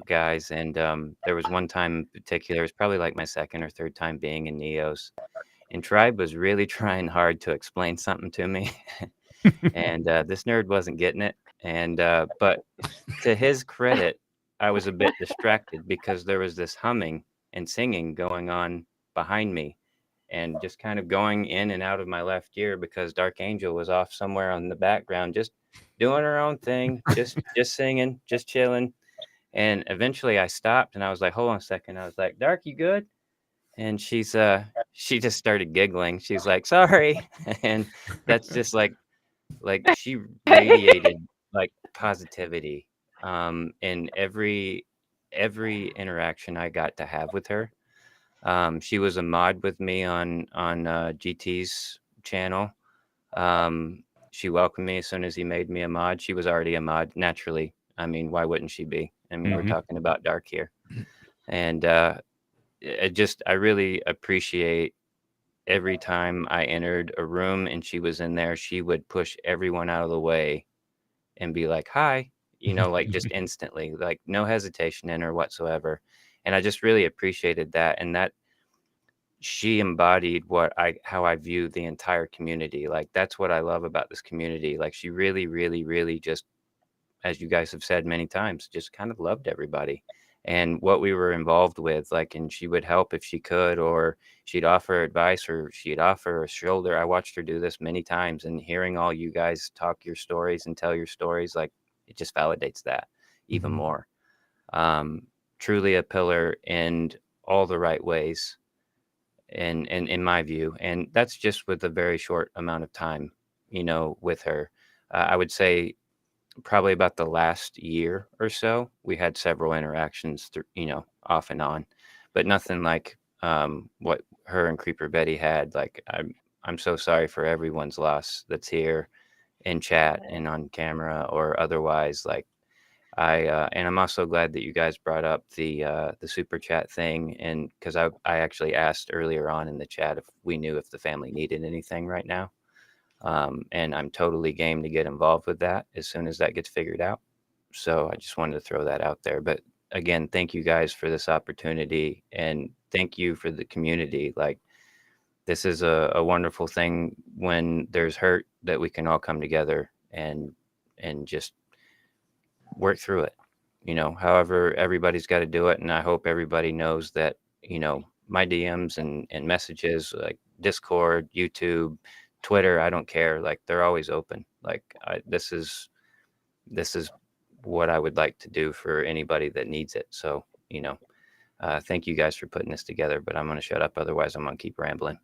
guys. And there was one time in particular, it was probably like my second or third time being in Neos. And Tribe was really trying hard to explain something to me. And this nerd wasn't getting it. And but to his credit, I was a bit distracted because there was this humming and singing going on behind me and just kind of going in and out of my left ear because DarchAngel was off somewhere on the background, just doing her own thing, just singing, just chilling. And eventually I stopped and I was like, hold on a second. I was like, Dark, you good? And she just started giggling. She's like, sorry. And that's just like she radiated like positivity in every interaction I got to have with her. She was a mod with me on GT's channel. She welcomed me as soon as he made me a mod. She was already a mod naturally. I mean, why wouldn't she be? I mean, we're talking about Dark here. And I really appreciate every time I entered a room and she was in there, she would push everyone out of the way and be like, hi, like just instantly, like no hesitation in her whatsoever. And I just really appreciated that. And that she embodied how I view the entire community. Like, that's what I love about this community. Like, she really, really, really just, as you guys have said many times, just kind of loved everybody and what we were involved with. Like, and she would help if she could, or she'd offer advice, or she'd offer a shoulder. I watched her do this many times, and hearing all you guys talk your stories and tell your stories, like, it just validates that even more. Truly a pillar in all the right ways. And in my view, and that's just with a very short amount of time, with her. I would say probably about the last year or so, we had several interactions off and on, but nothing like what her and Creeper Betty had. Like, I'm so sorry for everyone's loss that's here in chat and on camera or otherwise. Like, and I'm also glad that you guys brought up the super chat thing, and because I actually asked earlier on in the chat if we knew if the family needed anything right now, and I'm totally game to get involved with that as soon as that gets figured out. So I just wanted to throw that out there. But again, thank you guys for this opportunity, and thank you for the community. Like, this is a wonderful thing when there's hurt, that we can all come together and just work through it, however everybody's got to do it. And I hope everybody knows that, my DMs and messages, like Discord, YouTube, Twitter, I don't care. Like, they're always open. Like, this is what I would like to do for anybody that needs it. So, thank you guys for putting this together, but I'm going to shut up. Otherwise, I'm going to keep rambling.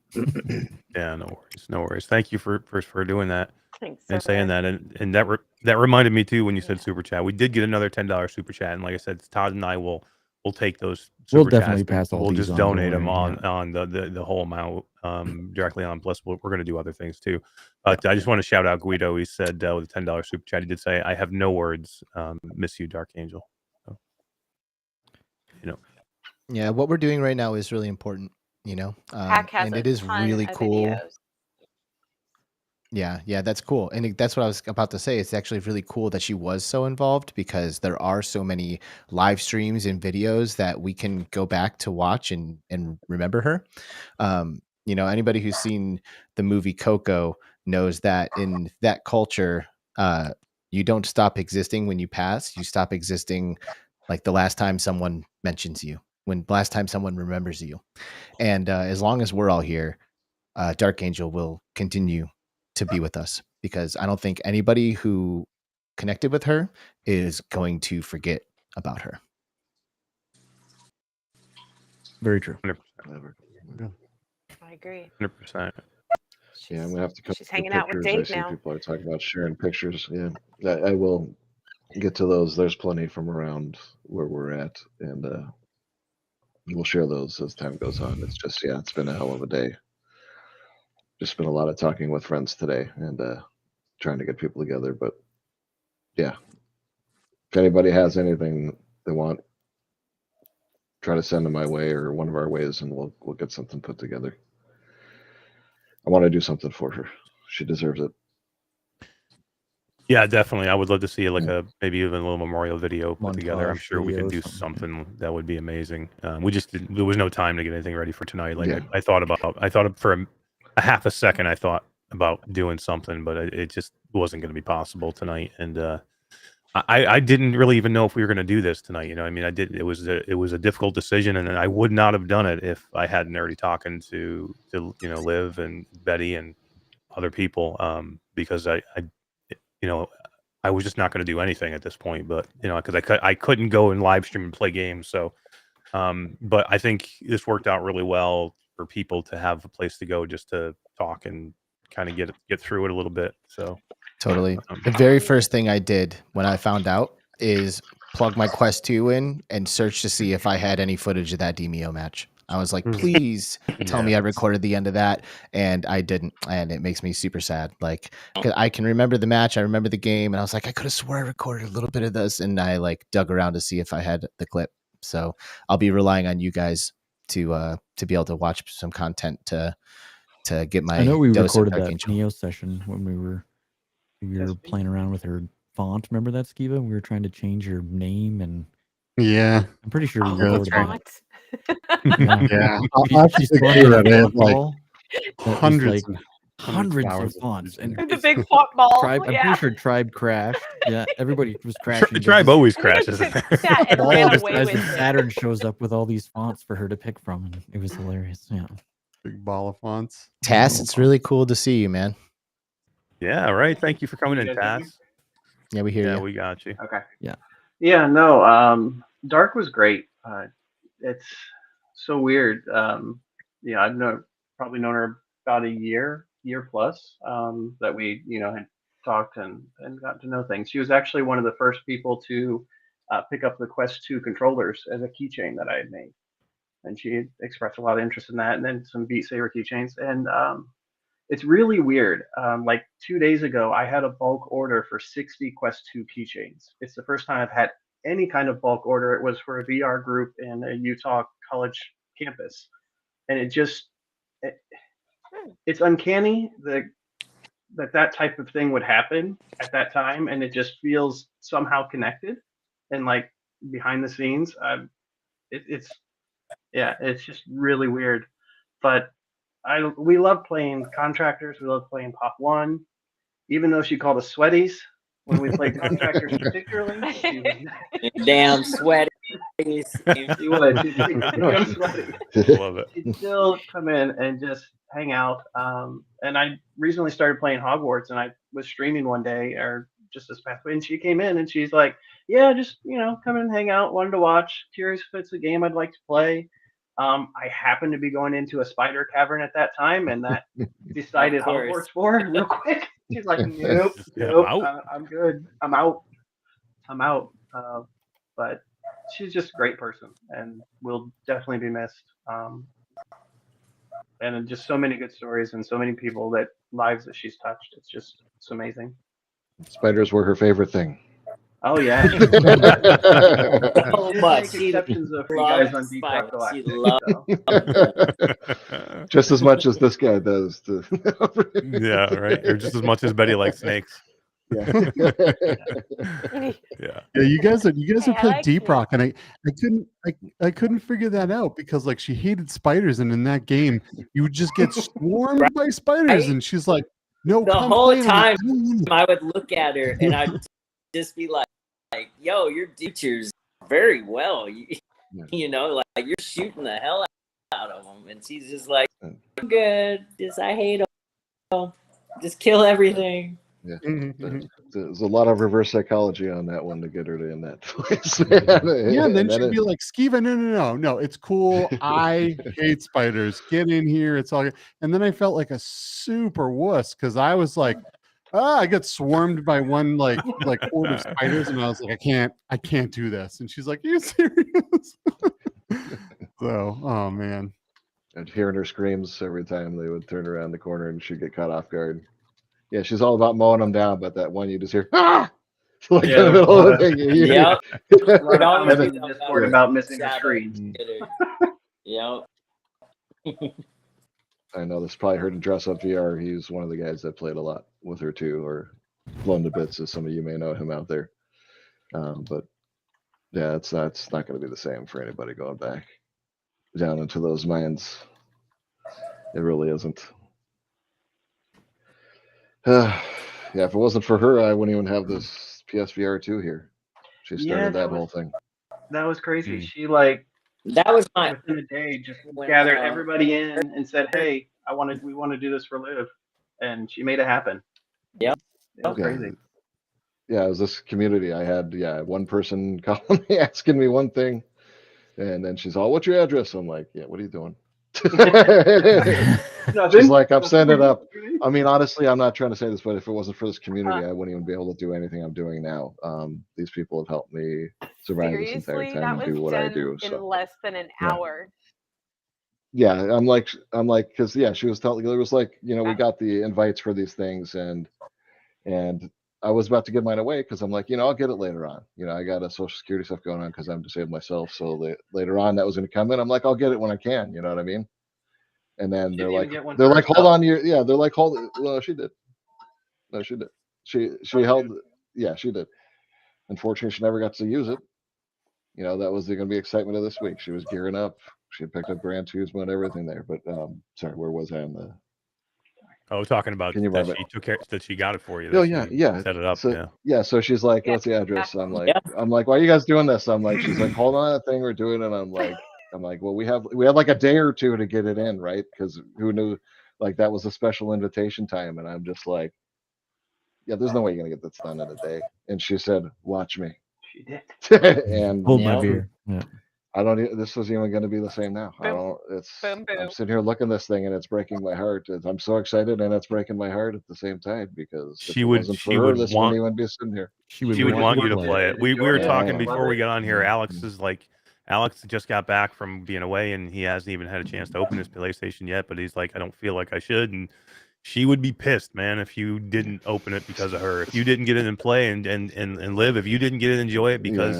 Yeah, no worries. Thank you for doing that. Thanks, And saying sir. that, and that reminded me too when you said super chat. We did get another $10 super chat, and like I said, Todd and I will we'll take those. We'll super chats definitely and pass all We'll these just on, donate don't them worry, on the whole amount directly on. Plus, we're going to do other things too. But I just want to shout out Guido. He said with a $10 super chat, he did say, "I have no words. Miss you, DarchAngel." So, Yeah, what we're doing right now is really important, Hack has and a it is ton really of cool. videos. Yeah, that's cool. And that's what I was about to say. It's actually really cool that she was so involved because there are so many live streams and videos that we can go back to watch and remember her. Anybody who's seen the movie Coco knows that in that culture, you don't stop existing when you pass. You stop existing like the last time someone mentions you, when last time someone remembers you. And as long as we're all here, DarchAngel will continue to be with us because I don't think anybody who connected with her is going to forget about her. Very true. 100%. I agree. 100%. Yeah, I'm gonna have to come She's with hanging out with pictures. I Dave see now. people are talking about sharing pictures. Yeah, I will get to those. There's plenty from around where we're at, and we'll share those as time goes on. It's just, yeah, it's been a hell of a day. Just been a lot of talking with friends today and trying to get people together. But yeah, if anybody has anything they want, try to send them my way or one of our ways, and we'll get something put together. I want to do something for her. She deserves it. Yeah, definitely. I would love to see like maybe even a little memorial video put together. I'm Montage sure we can video, do something that would be amazing. We just there was no time to get anything ready for tonight. Like Yeah. I thought for a half a second, I thought about doing something, but it just wasn't going to be possible tonight. And I didn't really even know if we were going to do this tonight. I mean, it was a difficult decision, and I would not have done it if I hadn't already talking to Liv and Betty and other people, because I was just not going to do anything at this point, but because I couldn't go and live stream and play games. So, but I think this worked out really well for people to have a place to go just to talk and kind of get through it a little bit. So Totally. The very first thing I did when I found out is plug my Quest 2 in and search to see if I had any footage of that Demio match. I was like, please tell me I recorded the end of that. And I didn't. And it makes me super sad. Like, 'cause I can remember the match. I remember the game. And I was like, I could have swore I recorded a little bit of this. And I like dug around to see if I had the clip. So I'll be relying on you guys to be able to watch some content to get my I know we dose of recorded that DarchAngel. Neo session when we were playing around with her font. Remember that, Skiva? We were trying to change your name, and Yeah. I'm pretty sure we The recorded that. font. Yeah. I'll have to She's started that a they had font like wall that just, hundreds like, of hundreds of hours fonts, and The big font ball. Tribe. I'm yeah. pretty sure Tribe crashed. Yeah, everybody was crashing. but Tribe this always I think I crashes. took that and ball ran the away size with of it. Saturn shows up with all these fonts for her to pick from, and it was hilarious. Yeah. big ball of fonts. Tass, it's really cool to see you, man. Yeah, right. Thank you for coming in, You guys hear me? Tass. Yeah, we hear Yeah, you. we got you. Okay. Yeah. Yeah, no, Dark was great. It's so weird. I've probably known her about a year plus, that we, had talked and got to know things. She was actually one of the first people to pick up the Quest 2 controllers as a keychain that I had made. And she expressed a lot of interest in that, and then some Beat Saber keychains. And it's really weird. Like 2 days ago, I had a bulk order for 60 Quest 2 keychains. It's the first time I've had any kind of bulk order. It was for a VR group in a Utah college campus. And it's uncanny that type of thing would happen at that time. And it just feels somehow connected and like behind the scenes. It's just really weird. But we love playing Contractors. We love playing Pop 1. Even though she called us sweaties when we played Contractors, particularly. She was Damn sweaty. She would. She'd be damn sweaty. Love it. She'd still come in and just hang out. And I recently started playing Hogwarts, and I was streaming one day, or just this past week, and she came in and she's like, "Yeah, just come in and hang out. Wanted to watch. Curious if it's a game I'd like to play." I happened to be going into a spider cavern at that time, and that decided Hogwarts for her real quick. She's like, "Nope, Yeah, nope, I'm out. I'm good. I'm out." But she's just a great person and will definitely be missed. And just so many good stories and so many people that lives that she's touched. It's amazing. Spiders were her favorite thing. Oh yeah. So She did much. make She exceptions though for you guys loved on Deep Rock spiders. She Galactic. loved So. Just as much as this guy does. Yeah, right. Or just as much as Betty likes snakes. Yeah. Yeah. Yeah, you guys have Hey, I played like Deep snakes. Rock, and I couldn't figure that out because like she hated spiders, and in that game you would just get swarmed by spiders, Right? and she's like, "No, The come whole play." And I'm like, time "I don't wanna." I would look at her and I'd just be like, yo, your teachers very well. You know, like you're shooting the hell out of them. And she's just like, I'm good. I hate them. Just kill everything. Yeah. There's a lot of reverse psychology on that one to get her to in that place. Yeah, and then she'd be like, Skiva, no, it's cool. I hate spiders. Get in here. It's all good. And then I felt like a super wuss because I was like, I got swarmed by one like horde of spiders, and I was like, I can't do this. And she's like, are you serious? So, oh man. And hearing her screams every time they would turn around the corner and she'd get caught off guard. Yeah, she's all about mowing them down, but that one you just hear, ah! Like Yeah, in the middle of the thing. Yep. A lot of always comments be in the about Discord her about missing the shadow. screens. Yep. I know this probably heard him dress up VR. He's one of the guys that played a lot with her too, or Blown to Bits, as some of you may know him out there. But yeah, it's not going to be the same for anybody going back down into those mines. It really isn't. Yeah, if it wasn't for her, I wouldn't even have this PSVR 2 here. She started that whole thing. That was crazy. She like that was my within a day just when, gathered everybody in and said, "Hey, we want to do this for Liv," and she made it happen. Yep, it was crazy. Yeah, it was this community. I had one person calling me asking me one thing, and then she's all, "What's your address?" I'm like, "Yeah, what are you doing?" She's like, "I'm setting it up." I mean, honestly, I'm not trying to say this, but if it wasn't for this community, I wouldn't even be able to do anything I'm doing now. These people have helped me survive this entire Seriously, time that and was do what I done do. in So less than an yeah. hour. Yeah, I'm like, because she was telling, it was like, we got the invites for these things, and I was about to give mine away because I'm like, I'll get it later on. I got a social security stuff going on because I'm disabled myself. So later on, that was going to come in. I'm like, I'll get it when I can. You know what I mean? And then they're like, hold on, they're like, hold. Well, she did. No, she did. She held. Yeah, she did. Unfortunately, she never got to use it. That was going to be excitement of this week. She was gearing up. She had picked up Gran Turismo and everything there. But sorry, where was I on the? Oh, talking about Can you that run she took care, that she got it for you. Oh that yeah, she set it up. So, so she's like, "What's the address?" I'm like, "Why are you guys doing this?" I'm like, "She's like, hold on that thing, we're doing it." I'm like, well, we have like a day or two to get it in, right? Because who knew, like that was a special invitation time, and I'm just like, yeah, there's no way you're gonna get this done in a day. And she said, "Watch me." She did. And hold my beer. Yeah. I don't. This was even going to be the same now. I don't. I'm sitting here looking at this thing, and it's breaking my heart. I'm so excited, and it's breaking my heart at the same time because if it wasn't for her, this wouldn't even be sitting here. She would want you to play it. We were talking before we got on here. Alex just got back from being away, and he hasn't even had a chance to open his PlayStation yet. But he's like, I don't feel like I should, and she would be pissed, man, if you didn't open it because of her. If you didn't get in and play and live, if you didn't get in and enjoy it because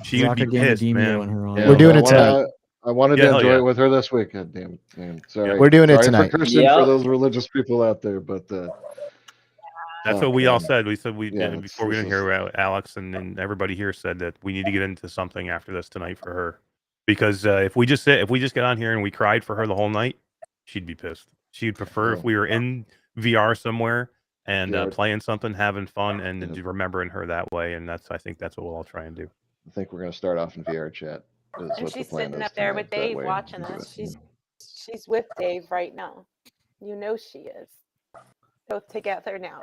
she would be pissed, man. We're doing it tonight. I wanted to enjoy it with her this week. God damn it, man. Sorry. We're doing it Sorry tonight. for cursing for those religious people out there, but that's what we all said. We said before we didn't this hear Alex and everybody here said that we need to get into something after this tonight for her, because if we just get on here and we cried for her the whole night, she'd be pissed. She'd prefer if we were in VR somewhere and playing something, having fun, and remembering her that way. And I think that's what we'll all try and do. I think we're going to start off in VR chat. And she's sitting up there with Dave watching us. She's with Dave right now. You know she is. Both together now.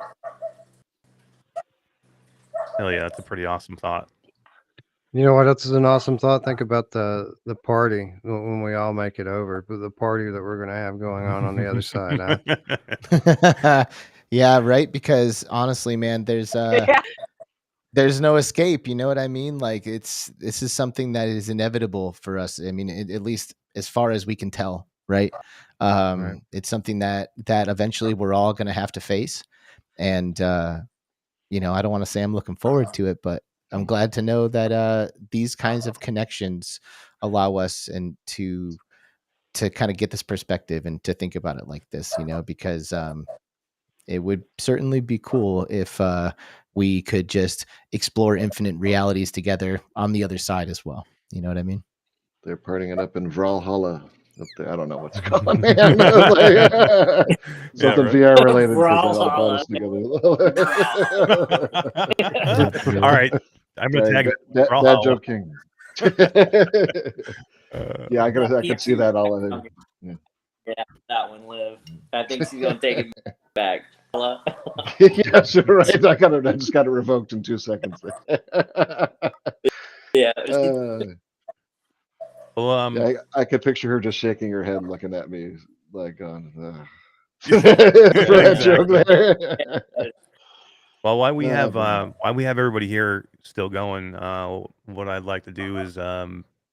Hell yeah, that's a pretty awesome thought. You know what? That's an awesome thought. Think about the party when we all make it over. But the party that we're going to have going on the other side. Huh? Yeah, right. Because honestly, man, there's there's no escape. You know what I mean? Like this is something that is inevitable for us. I mean, at least as far as we can tell, right? Right. It's something that eventually we're all going to have to face. And, you know, I don't want to say I'm looking forward to it, but I'm glad to know that these kinds of connections allow us and to kind of get this perspective and to think about it like this, you know, because it would certainly be cool if we could just explore infinite realities together on the other side as well. You know what I mean? They're partying it up in Valhalla. Up there. I don't know what's called, man. Like, something right. VR related because that'll brought Brawlhalla. us together. All right. I'm gonna tag it. That Brawlhalla. joke king. Yeah, I could see that all in it. Yeah, that one live. I think she's gonna take it back. Yes, you're right. I just got it revoked in 2 seconds. Yeah. Well, Yeah, I could picture her just shaking her head, looking at me, like going, Yeah, for that joke exactly. there. Well, while we Oh, have man. everybody here still going, what I'd like to do is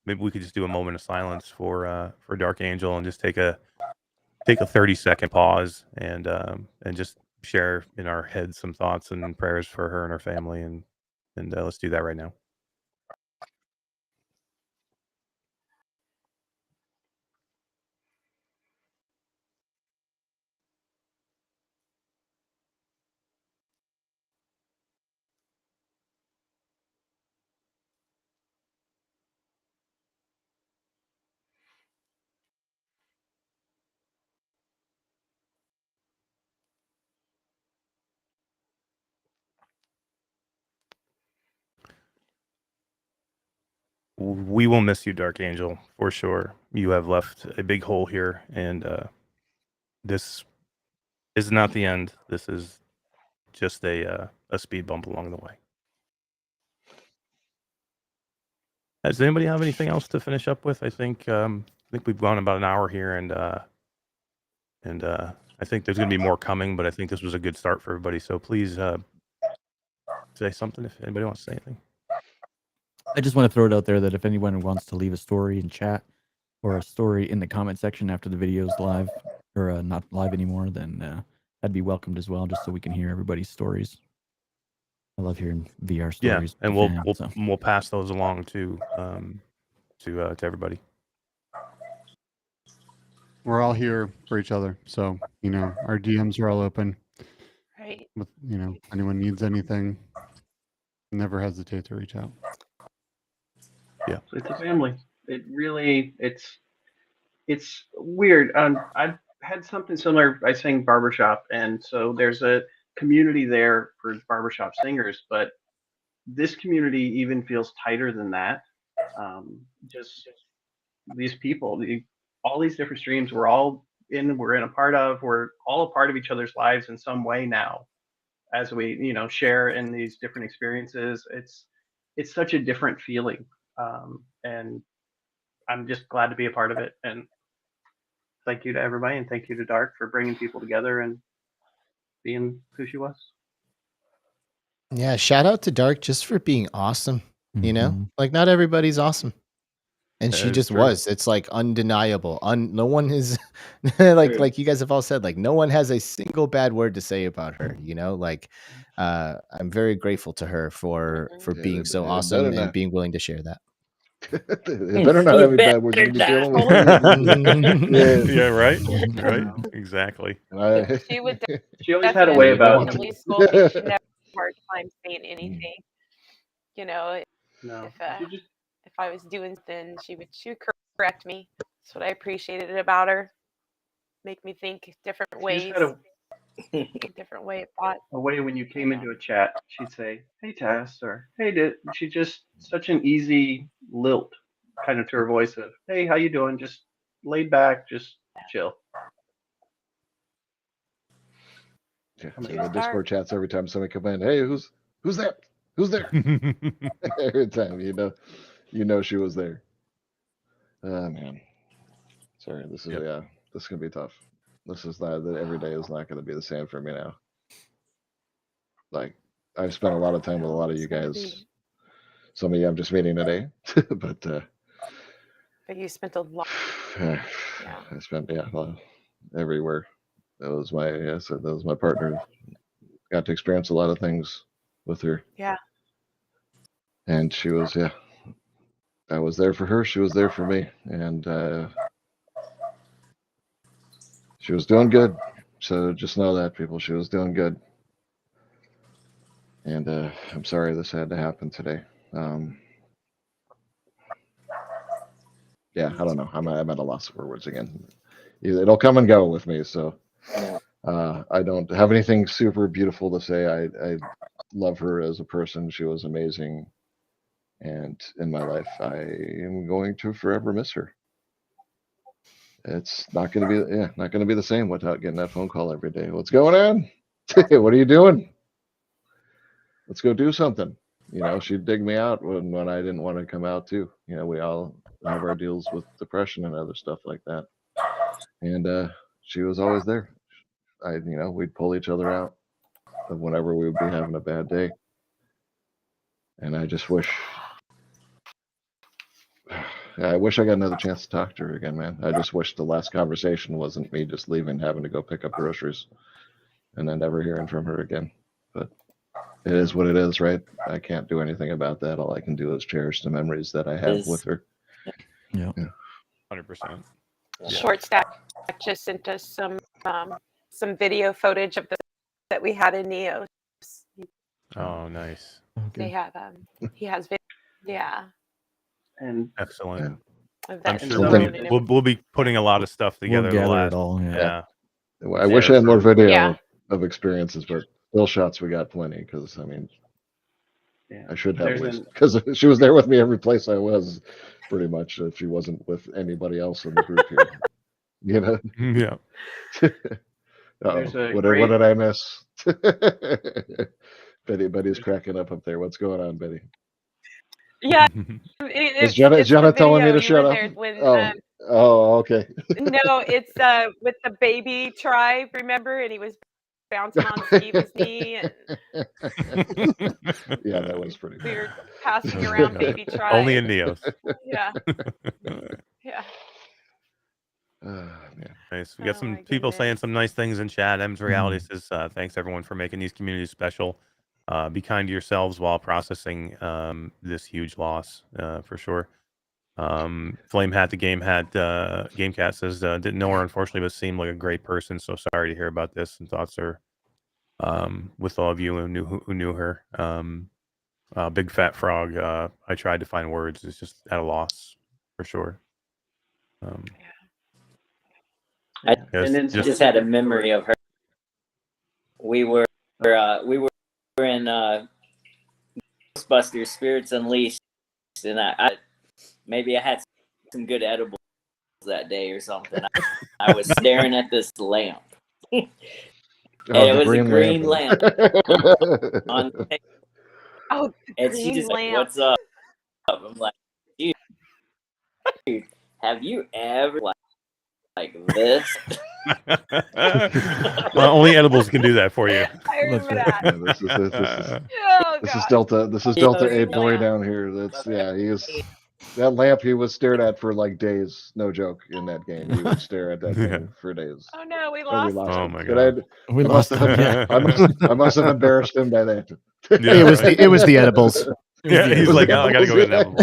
maybe we could just do a moment of silence for DarchAngel and just take a 30-second pause and just share in our heads some thoughts and prayers for her and her family, and let's do that right now. We will miss you, DarchAngel, for sure. You have left a big hole here, and this is not the end. This is just a speed bump along the way. Does anybody have anything else to finish up with? I think we've gone about an hour here, and I think there's going to be more coming, but I think this was a good start for everybody. So please say something if anybody wants to say anything. I just want to throw it out there that if anyone wants to leave a story in chat or a story in the comment section after the video's live or not live anymore, then that'd be welcomed as well, just so we can hear everybody's stories. I love hearing VR stories. Yeah, and with the fans, we'll pass those along to everybody. We're all here for each other, so you know our DMs are all open. Right. With, you know, anyone needs anything, never hesitate to reach out. Yeah, It's a family. It really, it's weird. I've had something similar. I sing barbershop, and so there's a community there for barbershop singers, but this community even feels tighter than that. Just these people, all these different streams, we're in a part of, we're all a part of each other's lives in some way now, as we, share in these different experiences. It's such a different feeling, and I'm just glad to be a part of it. And thank you to everybody, and thank you to Dark for bringing people together and being who she was. Yeah, shout out to Dark just for being awesome. You know, Mhm. like not everybody's awesome, and That she is just true. was. It's like undeniable. No one is like you guys have all said. Like no one has a single bad word to say about her. You know, like I'm very grateful to her for Yeah, being so it awesome better and not. being willing to share that. It better not You have any bad words. You're better gonna be dealing with it. Yeah, right, Mm-hmm. right, exactly. Yeah. She would She always had a way definitely, about. definitely school me. She'd never have a hard time saying anything. You know, No, if she just if I was doing something, she would correct me. That's what I appreciated about her. Make me think different ways, had a different way of thought. a way when you came into a chat, she'd say, "Hey Tess," or "Hey Dit." She just such an easy lilt kind of to her voice of, "Hey, how you doing?" Just laid back, just chill. Yeah, She in was the dark. Discord chats, every time somebody come in, hey, who's that? Who's there? Every time, you know she was there. Oh man, sorry. This is Yep. this is gonna be tough. This is not that every day is not gonna be the same for me now. Like I've spent a lot of time with a lot of you guys. Some of you I'm just meeting today, but you spent a lot. I Yeah. spent everywhere. That was my partner. Got to experience a lot of things with her, Yeah. and she was I was there for her. She was there for me, and she was doing good. So just know that, people, she was doing good. And I'm sorry this had to happen today. Yeah, I don't know. I'm at a loss for words again. It'll come and go with me. So I don't have anything super beautiful to say. I love her as a person. She was amazing. And in my life, I am going to forever miss her. It's not going to be, not going to be the same without getting that phone call every day. What's going on? What are you doing? Let's go do something. She'd dig me out when I didn't want to come out too. We all have our deals with depression and other stuff like that. And she was always there. We'd pull each other out whenever we would be having a bad day. And I just wish I got another chance to talk to her again, man. I just wish the last conversation wasn't me just leaving, having to go pick up groceries, and then never hearing from her again. But it is what it is, right? I can't do anything about that. All I can do is cherish the memories that I have with her. Yeah. 100%. Short Stack just sent us some video footage of that we had in Neos. Oh, nice. They have he has video. Yeah. And excellent. I'm sure we'll be putting a lot of stuff together. We'll gather it all. Yeah. I wish I had more video of experiences, but still shots we got plenty. Because I should have at least, because she was there with me every place I was, pretty much. If she wasn't with anybody else in the group here, Yeah. What did I miss? Betty's cracking up there. What's going on, Betty? Yeah. Is Jenna telling me to shut up? Okay. No, it's with the baby tribe, remember? And he was bouncing on Steve's knee. And yeah, that was pretty we were passing around baby tribe. Only in Neos. Yeah. Yeah. Man. Nice. We got some people saying some nice things in chat. M's Reality says, thanks everyone for making these communities special. Be kind to yourselves while processing this huge loss, for sure. Flame Hat the Game Cat says, didn't know her unfortunately, but seemed like a great person. So sorry to hear about this, and thoughts are with all of you who knew her. Big Fat Frog, I tried to find words. It's just at a loss, for sure. I just had a memory of her. We were in Ghostbusters Spirits Unleashed, and I maybe I had some good edibles that day or something. I was staring at this lamp. And it was a green lamp. And she just like, "What's up?" I'm like, dude, have you ever like this? Well, only edibles can do that for you. I remember that. This is Delta. This is Delta 8 boy down here. That's he is. That lamp he was stared at for like days. No joke. In that game, he would stare at that thing for days. Oh no, we lost him. Oh my god. We lost him. Yeah. I must have embarrassed him by that. Yeah. It was the edibles. Yeah, he's like, oh, I gotta go get an edible.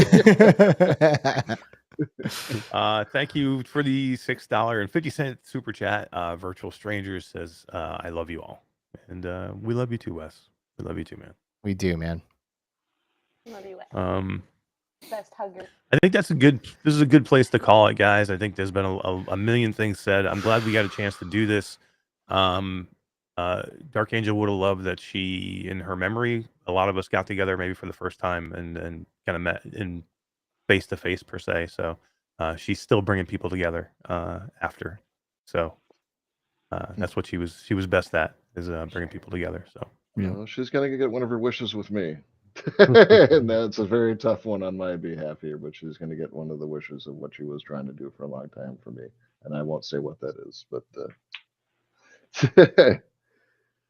Thank you for the $6.50 super chat. Virtual Strangers says, I love you all. And we love you too, Wes. We love you too, man. We do, man. Love you, Wes. Best hugger. I think this is a good place to call it, guys. I think there's been a million things said. I'm glad we got a chance to do this. DarchAngel would have loved that she, in her memory, a lot of us got together maybe for the first time and kind of met in face to face per se. So she's still bringing people together after. So that's what she was best at, is bringing people together. So well, she's gonna get one of her wishes with me. And that's a very tough one on my behalf here, but she's going to get one of the wishes of what she was trying to do for a long time for me, and I won't say what that is, but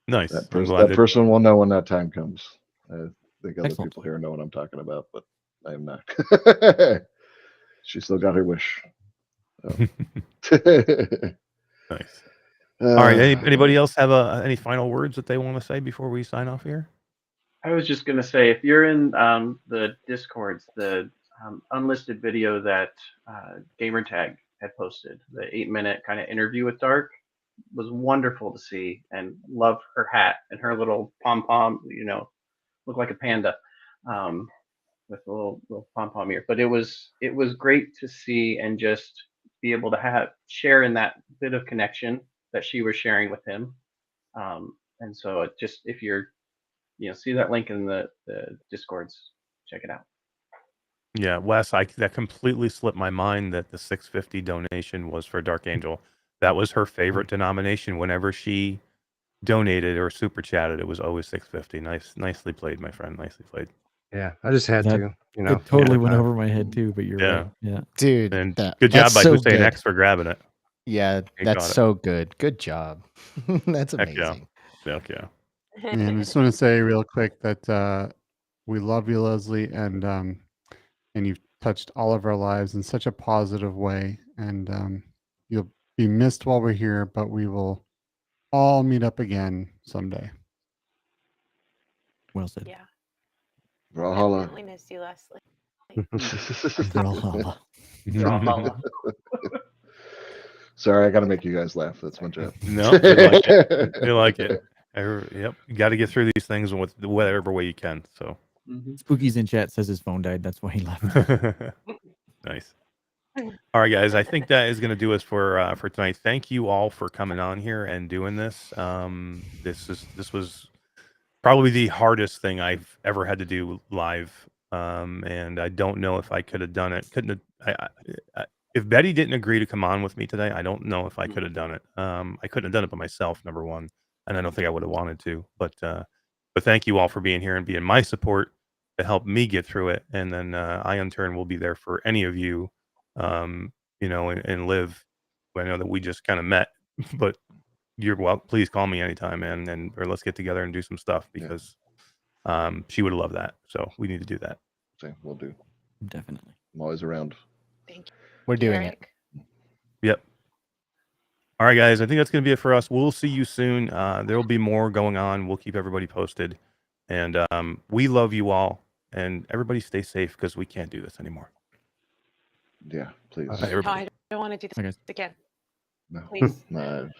Nice. That I'm person, glad that person will know when that time comes. I think other Excellent. people here know what I'm talking about, but I am not. She still got her wish. So. Nice. All right. Anybody Uh, else have any final words that they want to say before we sign off here? I was just gonna say, if you're in the Discords, the unlisted video that Gamertag had posted, the 8-minute kind of interview with Dark, was wonderful to see, and love her hat and her little pom pom. Looked like a panda with a little pom pom ear. But it was great to see and just be able to share in that bit of connection that she was sharing with him. And so it just, if you're see that link in the Discords, check it out. Yeah, Wes, that completely slipped my mind that the 650 donation was for DarchAngel. That was her favorite denomination. Whenever she donated or super chatted, it was always 650. Nicely played, my friend. Nicely played. Yeah, I just had That- to, you know. It totally at the went time. over my head too, but you're right. Yeah. Dude, And that, good job that's by so Hussein good. X for grabbing it. Yeah, He that's got it. so good. Good job. That's Heck yeah. amazing. Heck yeah. And I just want to say real quick that we love you, Leslie, and you've touched all of our lives in such a positive way. And you'll be missed while we're here, but we will all meet up again someday. Well said. Yeah, Brawlhalla. definitely miss you, Leslie. Brawlhalla. Brawlhalla. Sorry, I got to make you guys laugh. That's my job. No, we like it. We like it. Yep. You got to get through these things with whatever way you can. So Spooky's in chat says his phone died. That's why he left. nice. All right, guys. I think that is going to do us for tonight. Thank you all for coming on here and doing this. This was probably the hardest thing I've ever had to do live, and I don't know if I could have done it. Couldn't have. If Betty didn't agree to come on with me today, I don't know if I could have done it. I couldn't have done it by myself, number one, and I don't think I would have wanted to. But thank you all for being here and being my support to help me get through it. And then I, in turn, will be there for any of you, and live. I know that we just kind of met, but please call me anytime, man, or let's get together and do some stuff because she would love that. So we need to do that. Same, we'll do. Definitely. I'm always around. Thank you. We're doing it. Yep. All right, guys. I think that's going to be it for us. We'll see you soon. There will be more going on. We'll keep everybody posted. And we love you all. And everybody stay safe because we can't do this anymore. Yeah, please. Bye, No, everybody. I don't want to do this Okay. again. No. Please. No.